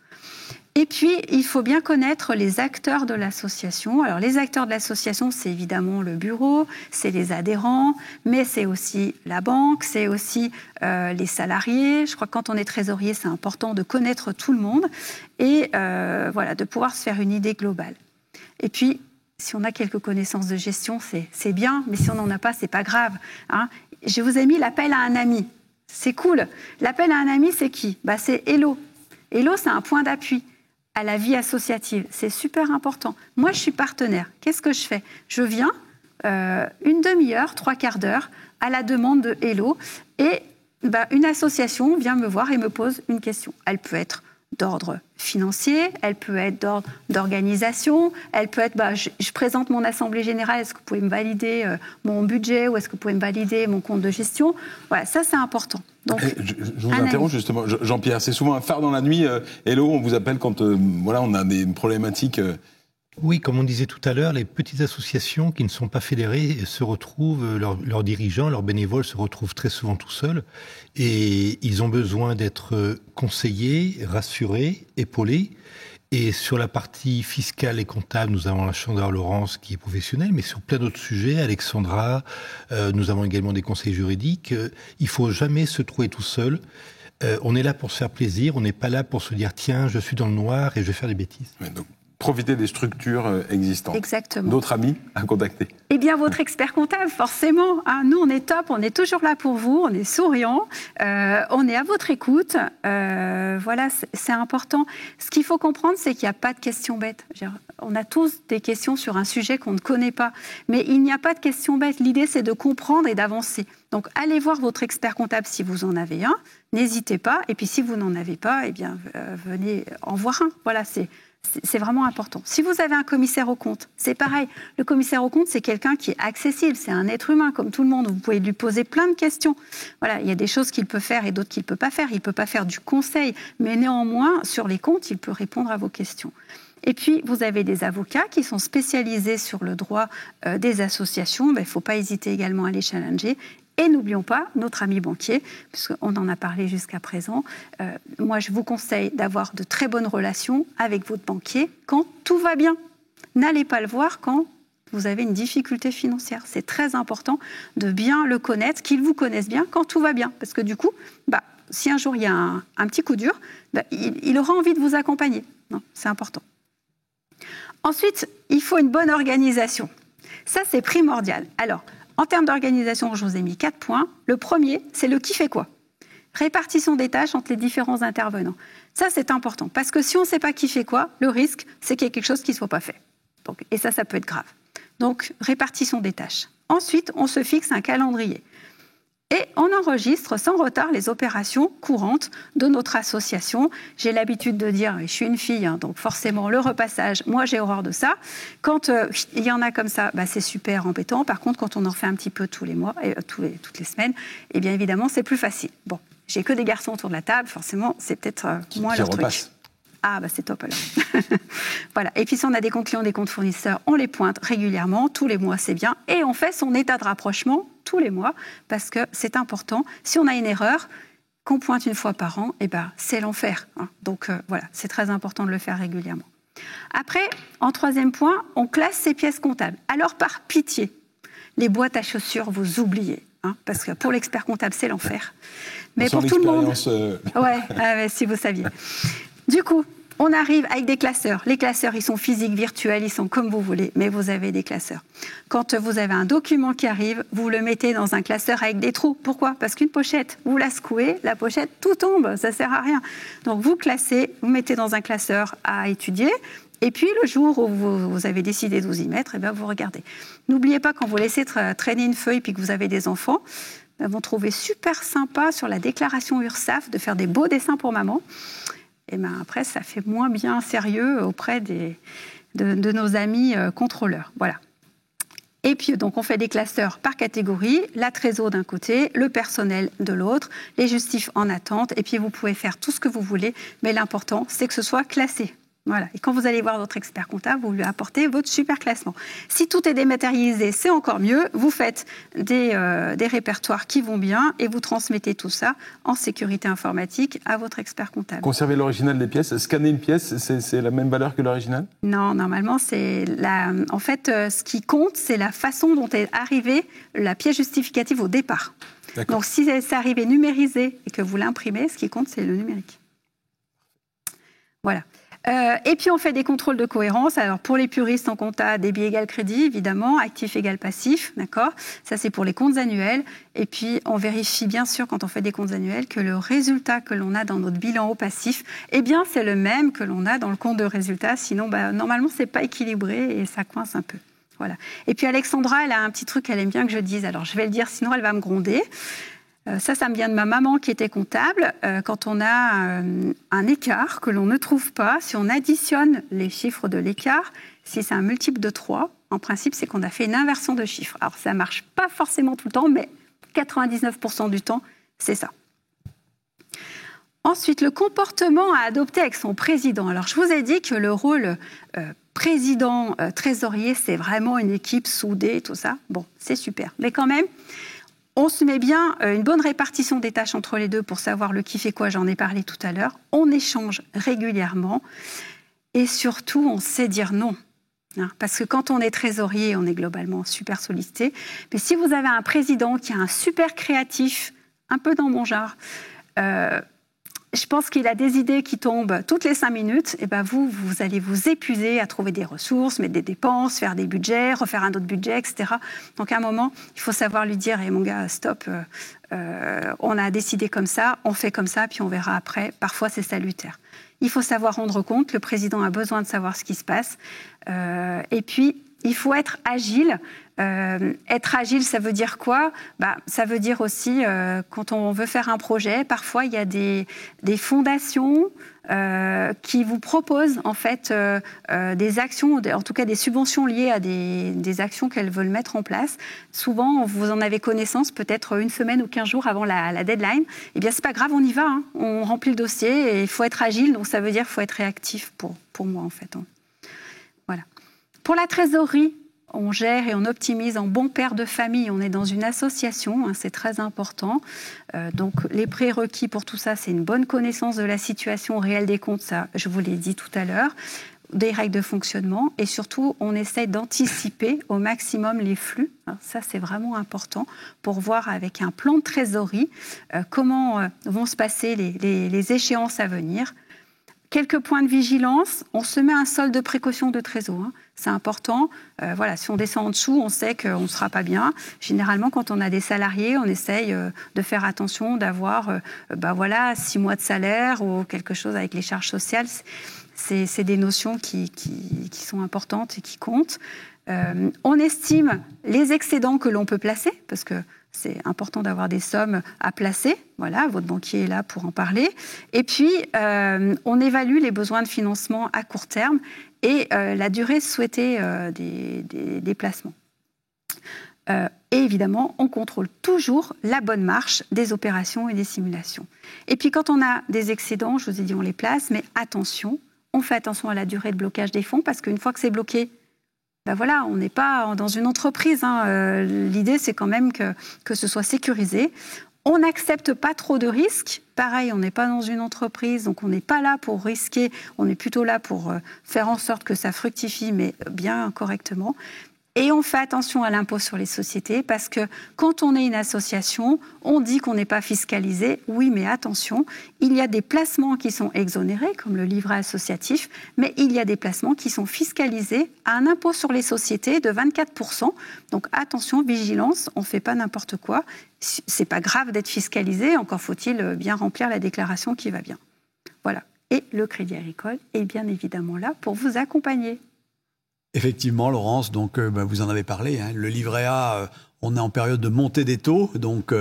Et puis, il faut bien connaître les acteurs de l'association. Alors, les acteurs de l'association, c'est évidemment le bureau, c'est les adhérents, mais c'est aussi la banque, c'est aussi les salariés. Je crois que quand on est trésorier, c'est important de connaître tout le monde et de pouvoir se faire une idée globale. Et puis, si on a quelques connaissances de gestion, c'est bien, mais si on n'en a pas, c'est pas grave. Hein. Je vous ai mis l'appel à un ami. C'est cool. L'appel à un ami, c'est qui ? C'est Hello. Hello, c'est un point d'appui à la vie associative. C'est super important. Moi, je suis partenaire. Qu'est-ce que je fais ? Je viens une demi-heure, 3/4 d'heure, à la demande de Hello, et une association vient me voir et me pose une question. Elle peut être d'ordre financier, elle peut être d'ordre d'organisation, elle peut être, je présente mon assemblée générale, est-ce que vous pouvez me valider mon budget, ou est-ce que vous pouvez me valider mon compte de gestion ? Voilà, ça c'est important. Donc, je vous interromps justement, Jean-Pierre, c'est souvent un phare dans la nuit. Hello, on vous appelle quand on a des problématiques. Oui, comme on disait tout à l'heure, les petites associations qui ne sont pas fédérées se retrouvent, leurs dirigeants, leurs bénévoles se retrouvent très souvent tout seuls, et ils ont besoin d'être conseillés, rassurés, épaulés. Et sur la partie fiscale et comptable, nous avons la chance d'avoir Laurence qui est professionnelle, mais sur plein d'autres sujets, Alexandra, nous avons également des conseils juridiques. Il faut jamais se trouver tout seul. On est là pour se faire plaisir, on n'est pas là pour se dire tiens, je suis dans le noir et je vais faire des bêtises. Ouais, donc, profiter des structures existantes. Exactement. D'autres amis à contacter. Eh bien, votre expert comptable, forcément. Hein, nous, on est top, on est toujours là pour vous, on est souriant, on est à votre écoute. Voilà, c'est important. Ce qu'il faut comprendre, c'est qu'il n'y a pas de questions bêtes. On a tous des questions sur un sujet qu'on ne connaît pas, mais il n'y a pas de questions bêtes. L'idée, c'est de comprendre et d'avancer. Donc, allez voir votre expert comptable si vous en avez un. N'hésitez pas. Et puis, si vous n'en avez pas, eh bien, venez en voir un. Voilà, c'est vraiment important. Si vous avez un commissaire aux comptes, c'est pareil. Le commissaire aux comptes, c'est quelqu'un qui est accessible. C'est un être humain comme tout le monde. Vous pouvez lui poser plein de questions. Voilà, il y a des choses qu'il peut faire et d'autres qu'il ne peut pas faire. Il ne peut pas faire du conseil. Mais néanmoins, sur les comptes, il peut répondre à vos questions. Et puis, vous avez des avocats qui sont spécialisés sur le droit des associations. Il ne faut pas hésiter également à les challenger. Et n'oublions pas notre ami banquier, puisqu'on en a parlé jusqu'à présent. Moi, je vous conseille d'avoir de très bonnes relations avec votre banquier quand tout va bien. N'allez pas le voir quand vous avez une difficulté financière. C'est très important de bien le connaître, qu'il vous connaisse bien quand tout va bien. Parce que du coup, si un jour il y a un petit coup dur, il aura envie de vous accompagner. Non, c'est important. Ensuite, il faut une bonne organisation. Ça, c'est primordial. Alors, en termes d'organisation, je vous ai mis 4 points. Le premier, c'est le qui fait quoi. Répartition des tâches entre les différents intervenants. Ça, c'est important. Parce que si on ne sait pas qui fait quoi, le risque, c'est qu'il y ait quelque chose qui ne soit pas fait. Et ça peut être grave. Donc, répartition des tâches. Ensuite, on se fixe un calendrier. Et on enregistre sans retard les opérations courantes de notre association. J'ai l'habitude de dire, je suis une fille, donc forcément le repassage, moi j'ai horreur de ça. Quand il y en a comme ça, c'est super embêtant. Par contre, quand on en fait un petit peu tous les mois, toutes les semaines, eh bien évidemment c'est plus facile. Bon, j'ai que des garçons autour de la table, forcément c'est peut-être moins leur truc. Ah, c'est top alors. Voilà. Et puis si on a des comptes clients, des comptes fournisseurs, on les pointe régulièrement, tous les mois c'est bien, et on fait son état de rapprochement tous les mois, parce que c'est important. Si on a une erreur, qu'on pointe une fois par an, c'est l'enfer. Donc voilà, c'est très important de le faire régulièrement. Après, en 3e point, on classe ses pièces comptables. Alors par pitié, les boîtes à chaussures, vous oubliez. Parce que pour l'expert comptable, c'est l'enfer. Mais pour tout le monde... Ouais, si vous saviez. Du coup, on arrive avec des classeurs. Les classeurs, ils sont physiques, virtuels, ils sont comme vous voulez, mais vous avez des classeurs. Quand vous avez un document qui arrive, vous le mettez dans un classeur avec des trous. Pourquoi ? Parce qu'une pochette, vous la secouez, la pochette, tout tombe, ça ne sert à rien. Donc vous classez, vous mettez dans un classeur à étudier, et puis le jour où vous avez décidé de vous y mettre, vous regardez. N'oubliez pas, quand vous laissez traîner une feuille et que vous avez des enfants, vous trouvez super sympa sur la déclaration URSSAF de faire des beaux dessins pour maman. Et après, ça fait moins bien sérieux auprès de nos amis contrôleurs. Voilà. Et puis, donc, on fait des classeurs par catégorie, la trésor d'un côté, le personnel de l'autre, les justifs en attente, et puis vous pouvez faire tout ce que vous voulez, mais l'important, c'est que ce soit classé. Voilà. Et quand vous allez voir votre expert comptable, vous lui apportez votre super classement. Si tout est dématérialisé, c'est encore mieux. Vous faites des répertoires qui vont bien et vous transmettez tout ça en sécurité informatique à votre expert comptable. Conserver l'original des pièces, scanner une pièce, c'est la même valeur que l'original ? Non, normalement, en fait, ce qui compte, c'est la façon dont est arrivée la pièce justificative au départ. D'accord. Donc, si c'est arrivé numérisé et que vous l'imprimez, ce qui compte, c'est le numérique. Voilà. Et puis on fait des contrôles de cohérence. Alors pour les puristes en compta, débit égale crédit, évidemment, actif égale passif, d'accord. Ça c'est pour les comptes annuels. Et puis on vérifie bien sûr quand on fait des comptes annuels que le résultat que l'on a dans notre bilan au passif, eh bien c'est le même que l'on a dans le compte de résultat. Sinon, normalement c'est pas équilibré et ça coince un peu. Voilà. Et puis Alexandra, elle a un petit truc qu'elle aime bien que je dise. Alors je vais le dire, sinon elle va me gronder. Ça me vient de ma maman qui était comptable. Quand on a un écart que l'on ne trouve pas, si on additionne les chiffres de l'écart, si c'est un multiple de 3, en principe, c'est qu'on a fait une inversion de chiffres. Alors, ça ne marche pas forcément tout le temps, mais 99% du temps, c'est ça. Ensuite, le comportement à adopter avec son président. Alors, je vous ai dit que le rôle président, trésorier, c'est vraiment une équipe soudée, tout ça. Bon, c'est super. Mais quand même, on se met bien une bonne répartition des tâches entre les deux pour savoir le qui fait quoi, j'en ai parlé tout à l'heure. On échange régulièrement et surtout, on sait dire non. Parce que quand on est trésorier, on est globalement super sollicité. Mais si vous avez un président qui est un super créatif, un peu dans mon genre, je pense qu'il a des idées qui tombent toutes les 5 minutes, et vous allez vous épuiser à trouver des ressources, mettre des dépenses, faire des budgets, refaire un autre budget, etc. Donc à un moment, il faut savoir lui dire, mon gars, stop, on a décidé comme ça, on fait comme ça, puis on verra après. Parfois, c'est salutaire. Il faut savoir rendre compte, le président a besoin de savoir ce qui se passe. Et puis, il faut être agile. Être agile, ça veut dire quoi ? Ça veut dire aussi, quand on veut faire un projet, parfois il y a des fondations qui vous proposent en fait des actions, en tout cas des subventions liées à des actions qu'elles veulent mettre en place. Souvent, vous en avez connaissance peut-être 1 semaine ou 15 jours avant la deadline. Eh bien, c'est pas grave, on y va. On remplit le dossier et il faut être agile. Donc, ça veut dire qu'il faut être réactif pour moi en fait. Voilà. Pour la trésorerie, on gère et on optimise en bon père de famille. On est dans une association, c'est très important. Donc, les prérequis pour tout ça, c'est une bonne connaissance de la situation réelle des comptes. Ça, je vous l'ai dit tout à l'heure. Des règles de fonctionnement. Et surtout, on essaie d'anticiper au maximum les flux. Ça, c'est vraiment important pour voir avec un plan de trésorerie comment vont se passer les échéances à venir. Quelques points de vigilance, on se met un solde de précaution de trésor. C'est important. Si on descend en dessous, on sait qu'on ne sera pas bien. Généralement, quand on a des salariés, on essaye de faire attention, d'avoir 6 mois de salaire ou quelque chose avec les charges sociales. C'est des notions qui sont importantes et qui comptent. On estime les excédents que l'on peut placer, parce que c'est important d'avoir des sommes à placer. Voilà, votre banquier est là pour en parler. Et puis, on évalue les besoins de financement à court terme et la durée souhaitée des placements. Et évidemment, on contrôle toujours la bonne marche des opérations et des simulations. Et puis, quand on a des excédents, je vous ai dit, on les place, mais attention, on fait attention à la durée de blocage des fonds, parce qu'une fois que c'est bloqué, on n'est pas dans une entreprise. L'idée, c'est quand même que ce soit sécurisé. On n'accepte pas trop de risques. Pareil, on n'est pas dans une entreprise, donc on n'est pas là pour risquer. On est plutôt là pour faire en sorte que ça fructifie, mais bien correctement. Et on fait attention à l'impôt sur les sociétés, parce que quand on est une association, on dit qu'on n'est pas fiscalisé. Oui, mais attention, il y a des placements qui sont exonérés, comme le livret associatif, mais il y a des placements qui sont fiscalisés à un impôt sur les sociétés de 24%. Donc attention, vigilance, on ne fait pas n'importe quoi. C'est pas grave d'être fiscalisé, encore faut-il bien remplir la déclaration qui va bien. Voilà. Et le Crédit Agricole est bien évidemment là pour vous accompagner. Effectivement, Laurence, donc vous en avez parlé. Le livret A, on est en période de montée des taux, donc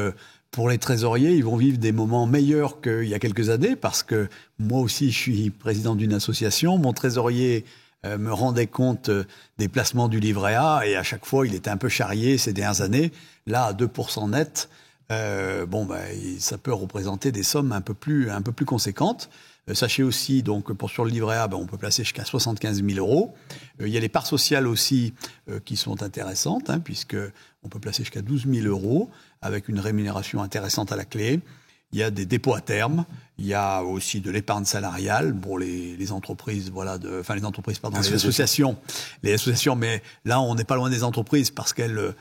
pour les trésoriers, ils vont vivre des moments meilleurs qu'il y a quelques années, parce que moi aussi, je suis président d'une association. Mon trésorier me rendait compte des placements du livret A, et à chaque fois, il était un peu charrié ces dernières années. Là, à 2% net, ça peut représenter des sommes un peu plus conséquentes. Sachez aussi, donc, sur le livret A, on peut placer jusqu'à 75 000 euros. Il y a les parts sociales aussi qui sont intéressantes, puisque on peut placer jusqu'à 12 000 euros avec une rémunération intéressante à la clé. Il y a des dépôts à terme. Il y a aussi de l'épargne salariale pour les entreprises, les associations. Les associations, mais là, on n'est pas loin des entreprises parce qu'elles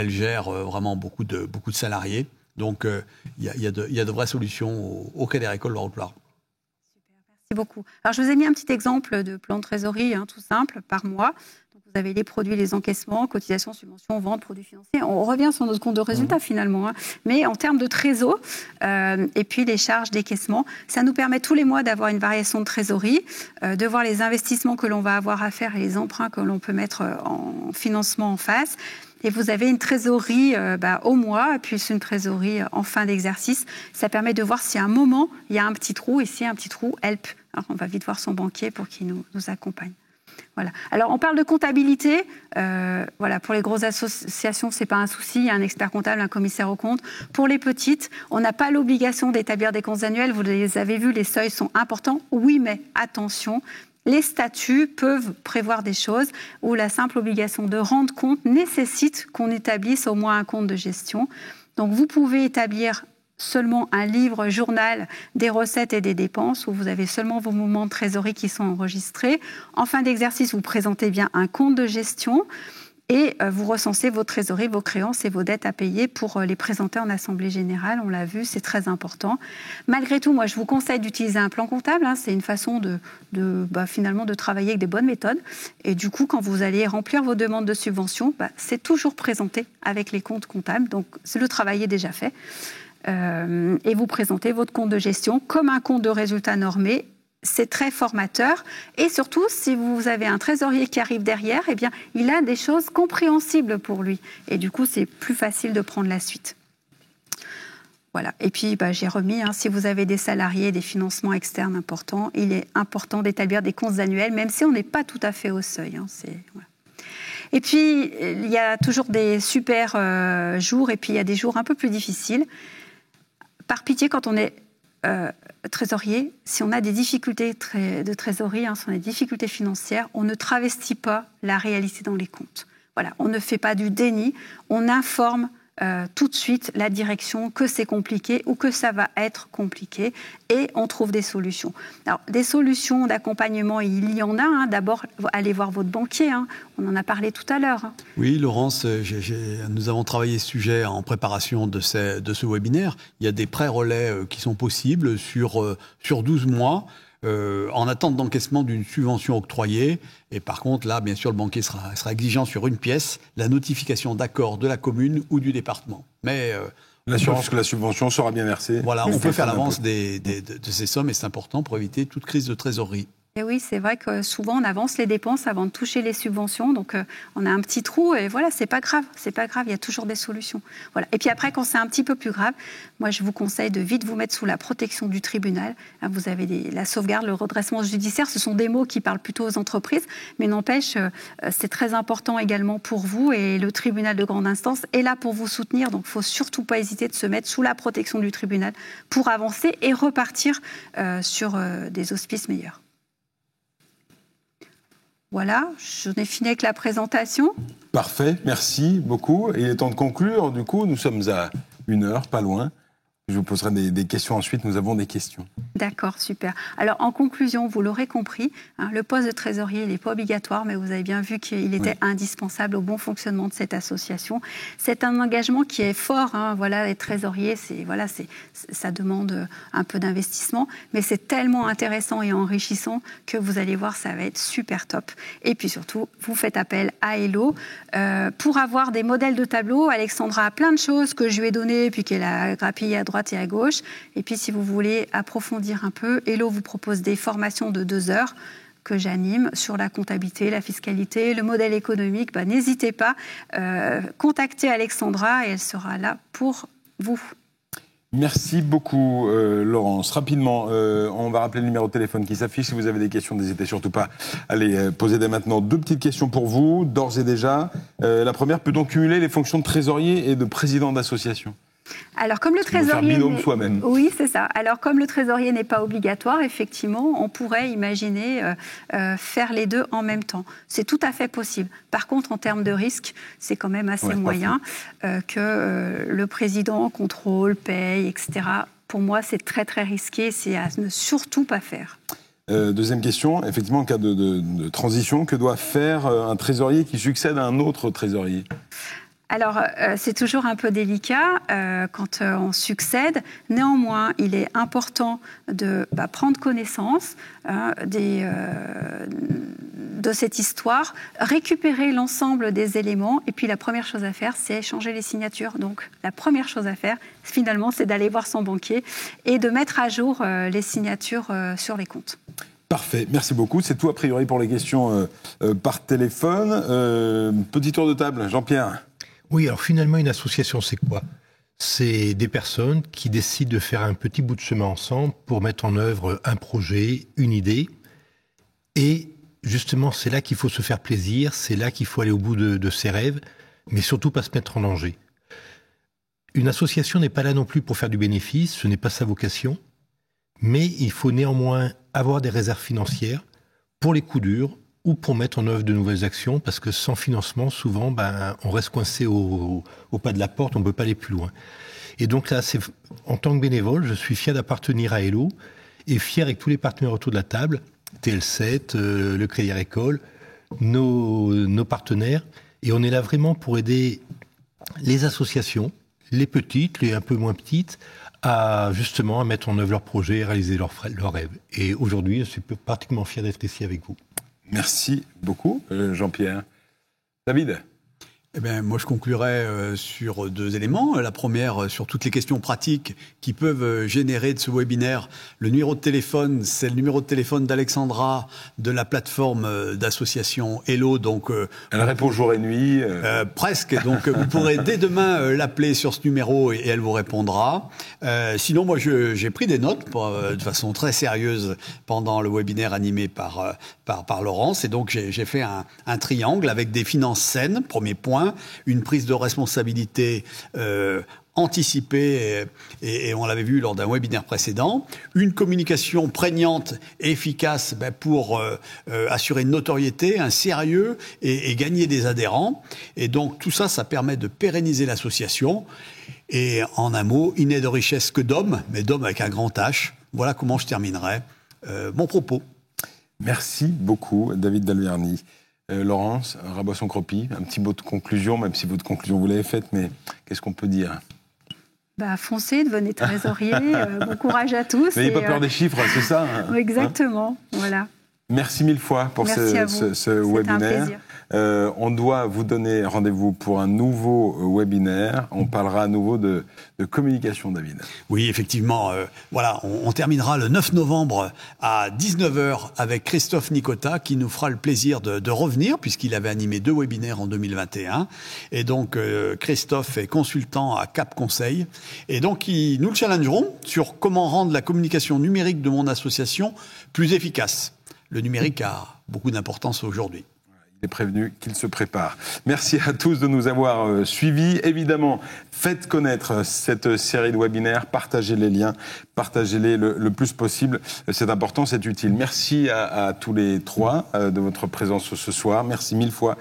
gèrent vraiment beaucoup de salariés. Donc, il y a de vraies solutions au Crédit Agricole Haute-Loire. beaucoup. Alors, je vous ai mis un petit exemple de plan de trésorerie, tout simple, par mois. Donc, vous avez les produits, les encaissements, cotisations, subventions, ventes, produits financiers. On revient sur notre compte de résultat finalement. Mais en termes de trésor, et puis les charges décaissement, ça nous permet tous les mois d'avoir une variation de trésorerie, de voir les investissements que l'on va avoir à faire et les emprunts que l'on peut mettre en financement en face. Et vous avez une trésorerie au mois, puis une trésorerie en fin d'exercice. Ça permet de voir si à un moment, il y a un petit trou, et s'il y a un petit trou, help. Alors, on va vite voir son banquier pour qu'il nous accompagne. Voilà. Alors, on parle de comptabilité. Pour les grosses associations, ce n'est pas un souci. Il y a un expert comptable, un commissaire aux comptes. Pour les petites, on n'a pas l'obligation d'établir des comptes annuels. Vous les avez vus, les seuils sont importants. Oui, mais attention. Les statuts peuvent prévoir des choses où la simple obligation de rendre compte nécessite qu'on établisse au moins un compte de gestion. Donc, vous pouvez établir seulement un livre journal des recettes et des dépenses où vous avez seulement vos mouvements de trésorerie qui sont enregistrés. En fin d'exercice, vous présentez bien un compte de gestion et vous recensez vos trésoreries, vos créances et vos dettes à payer pour les présenter en assemblée générale. On l'a vu, c'est très important. Malgré tout, moi, je vous conseille d'utiliser un plan comptable. C'est une façon finalement de travailler avec des bonnes méthodes. Et du coup, quand vous allez remplir vos demandes de subvention, c'est toujours présenté avec les comptes comptables. Donc, le travail est déjà fait. Et vous présentez votre compte de gestion comme un compte de résultat normé. C'est très formateur. Et surtout, si vous avez un trésorier qui arrive derrière, eh bien, il a des choses compréhensibles pour lui. Et du coup, c'est plus facile de prendre la suite. Voilà. Et puis, j'ai remis, si vous avez des salariés, des financements externes importants, il est important d'établir des comptes annuels, même si on n'est pas tout à fait au seuil. Voilà. Et puis, il y a toujours des super jours, et puis il y a des jours un peu plus difficiles. Par pitié, quand on est trésorier, si on a des difficultés de trésorerie, si on a des difficultés financières, on ne travestit pas la réalité dans les comptes. Voilà, on ne fait pas du déni, on informe tout de suite la direction que c'est compliqué ou que ça va être compliqué et on trouve des solutions. Alors, des solutions d'accompagnement, il y en a. D'abord, allez voir votre banquier. On en a parlé tout à l'heure. Oui, Laurence, nous avons travaillé ce sujet en préparation de ce webinaire. Il y a des prêts relais qui sont possibles sur 12 mois. En attente d'encaissement d'une subvention octroyée. Et par contre, là, bien sûr, le banquier sera exigeant sur une pièce, la notification d'accord de la commune ou du département. Mais l'assurance que la subvention sera bien versée. Voilà, on peut faire l'avance de ces sommes et c'est important pour éviter toute crise de trésorerie. Et oui, c'est vrai que souvent on avance les dépenses avant de toucher les subventions, donc on a un petit trou et voilà, c'est pas grave, il y a toujours des solutions. Voilà. Et puis après, quand c'est un petit peu plus grave, moi je vous conseille de vite vous mettre sous la protection du tribunal. Vous avez la sauvegarde, le redressement judiciaire, ce sont des mots qui parlent plutôt aux entreprises, mais n'empêche, c'est très important également pour vous et le tribunal de grande instance est là pour vous soutenir, donc il ne faut surtout pas hésiter de se mettre sous la protection du tribunal pour avancer et repartir sur des auspices meilleurs. Voilà, j'en ai fini avec la présentation. Parfait, merci beaucoup. Et il est temps de conclure. Du coup, nous sommes à 1 heure, pas loin. Je vous poserai des questions ensuite. Nous avons des questions. D'accord, super. Alors, en conclusion, vous l'aurez compris, le poste de trésorier, il n'est pas obligatoire, mais vous avez bien vu qu'il était indispensable au bon fonctionnement de cette association. C'est un engagement qui est fort. Être trésorier, ça demande un peu d'investissement, mais c'est tellement intéressant et enrichissant que vous allez voir, ça va être super top. Et puis surtout, vous faites appel à Hello. Pour avoir des modèles de tableaux, Alexandra a plein de choses que je lui ai données, puis qu'elle a grappillées à droite et à gauche. Et puis, si vous voulez approfondir un peu, Hello vous propose des formations de 2 heures que j'anime sur la comptabilité, la fiscalité, le modèle économique. N'hésitez pas, contactez Alexandra et elle sera là pour vous. Merci beaucoup, Laurence. Rapidement, on va rappeler le numéro de téléphone qui s'affiche. Si vous avez des questions, n'hésitez surtout pas à les poser dès maintenant. 2 petites questions pour vous, d'ores et déjà. La première, peut-on cumuler les fonctions de trésorier et de président d'association ? Alors, comme le trésorier, faire binôme soi-même. Oui, c'est ça. Alors, comme le trésorier n'est pas obligatoire, effectivement, on pourrait imaginer faire les 2 en même temps. C'est tout à fait possible. Par contre, en termes de risque, c'est quand même assez moyen que le président contrôle, paye, etc. Pour moi, c'est très, très risqué. C'est à ne surtout pas faire. Deuxième question, effectivement, en cas de transition, que doit faire un trésorier qui succède à un autre trésorier ? Alors, c'est toujours un peu délicat quand on succède. Néanmoins, il est important de prendre connaissance de cette histoire, récupérer l'ensemble des éléments. Et puis, la première chose à faire, c'est changer les signatures. Donc, la première chose à faire, finalement, c'est d'aller voir son banquier et de mettre à jour les signatures sur les comptes. Parfait, merci beaucoup. C'est tout a priori pour les questions par téléphone. Petit tour de table, Jean-Pierre. Oui, alors finalement, une association, c'est quoi ? C'est des personnes qui décident de faire un petit bout de chemin ensemble pour mettre en œuvre un projet, une idée. Et justement, c'est là qu'il faut se faire plaisir, c'est là qu'il faut aller au bout de ses rêves, mais surtout pas se mettre en danger. Une association n'est pas là non plus pour faire du bénéfice, ce n'est pas sa vocation, mais il faut néanmoins avoir des réserves financières pour les coups durs, ou pour mettre en œuvre de nouvelles actions, parce que sans financement, souvent, on reste coincé au pas de la porte, on ne peut pas aller plus loin. Et donc là, en tant que bénévole, je suis fier d'appartenir à Hello, et fier avec tous les partenaires autour de la table, TL7, le Crédit Agricole, nos partenaires, et on est là vraiment pour aider les associations, les petites, les un peu moins petites, à mettre en œuvre leurs projets, à réaliser leurs rêves. Et aujourd'hui, je suis particulièrement fier d'être ici avec vous. Merci beaucoup, Jean-Pierre. David ? Eh bien, moi, je conclurai sur 2 éléments. La première, sur toutes les questions pratiques qui peuvent générer de ce webinaire. Le numéro de téléphone, c'est le numéro de téléphone d'Alexandra de la plateforme d'association Hello. Donc, elle répond jour et nuit. Presque. Donc, vous pourrez dès demain l'appeler sur ce numéro et elle vous répondra. Sinon, moi, j'ai pris des notes de façon très sérieuse pendant le webinaire animé par Laurence. Et donc, j'ai fait un triangle avec des finances saines, premier point. Une prise de responsabilité anticipée, et on l'avait vu lors d'un webinaire précédent, une communication prégnante et efficace pour assurer une notoriété, un sérieux et gagner des adhérents. Et donc tout ça, ça permet de pérenniser l'association. Et en un mot, il n'est de richesse que d'hommes, mais d'hommes avec un grand H. Voilà comment je terminerai mon propos. Merci beaucoup, David Dalverny. Laurence Rabosson-Cropy, un petit mot de conclusion, même si votre conclusion vous l'avez faite, mais qu'est-ce qu'on peut dire ? Foncez, devenez trésorier, bon courage à tous. N'ayez pas peur des chiffres, c'est ça ? Exactement, voilà. Merci 1000 fois pour ce webinaire. Un plaisir. On doit vous donner rendez-vous pour un nouveau webinaire. On parlera à nouveau de communication, David. Oui, effectivement. Voilà, on terminera le 9 novembre à 19h avec Christophe Nicota qui nous fera le plaisir de revenir puisqu'il avait animé 2 webinaires en 2021. Et donc, Christophe est consultant à Cap Conseil. Et donc, nous le challengerons sur comment rendre la communication numérique de mon association plus efficace. Le numérique a beaucoup d'importance aujourd'hui. Il est prévenu qu'il se prépare. Merci à tous de nous avoir suivis. Évidemment, faites connaître cette série de webinaires, partagez les liens, partagez-les le plus possible. C'est important, c'est utile. Merci à tous les 3 de votre présence ce soir. Merci 1000 fois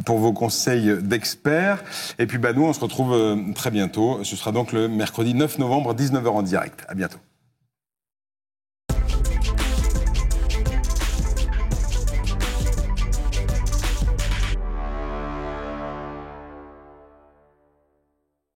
pour vos conseils d'experts. Et puis nous, on se retrouve très bientôt. Ce sera donc le mercredi 9 novembre, 19h en direct. À bientôt.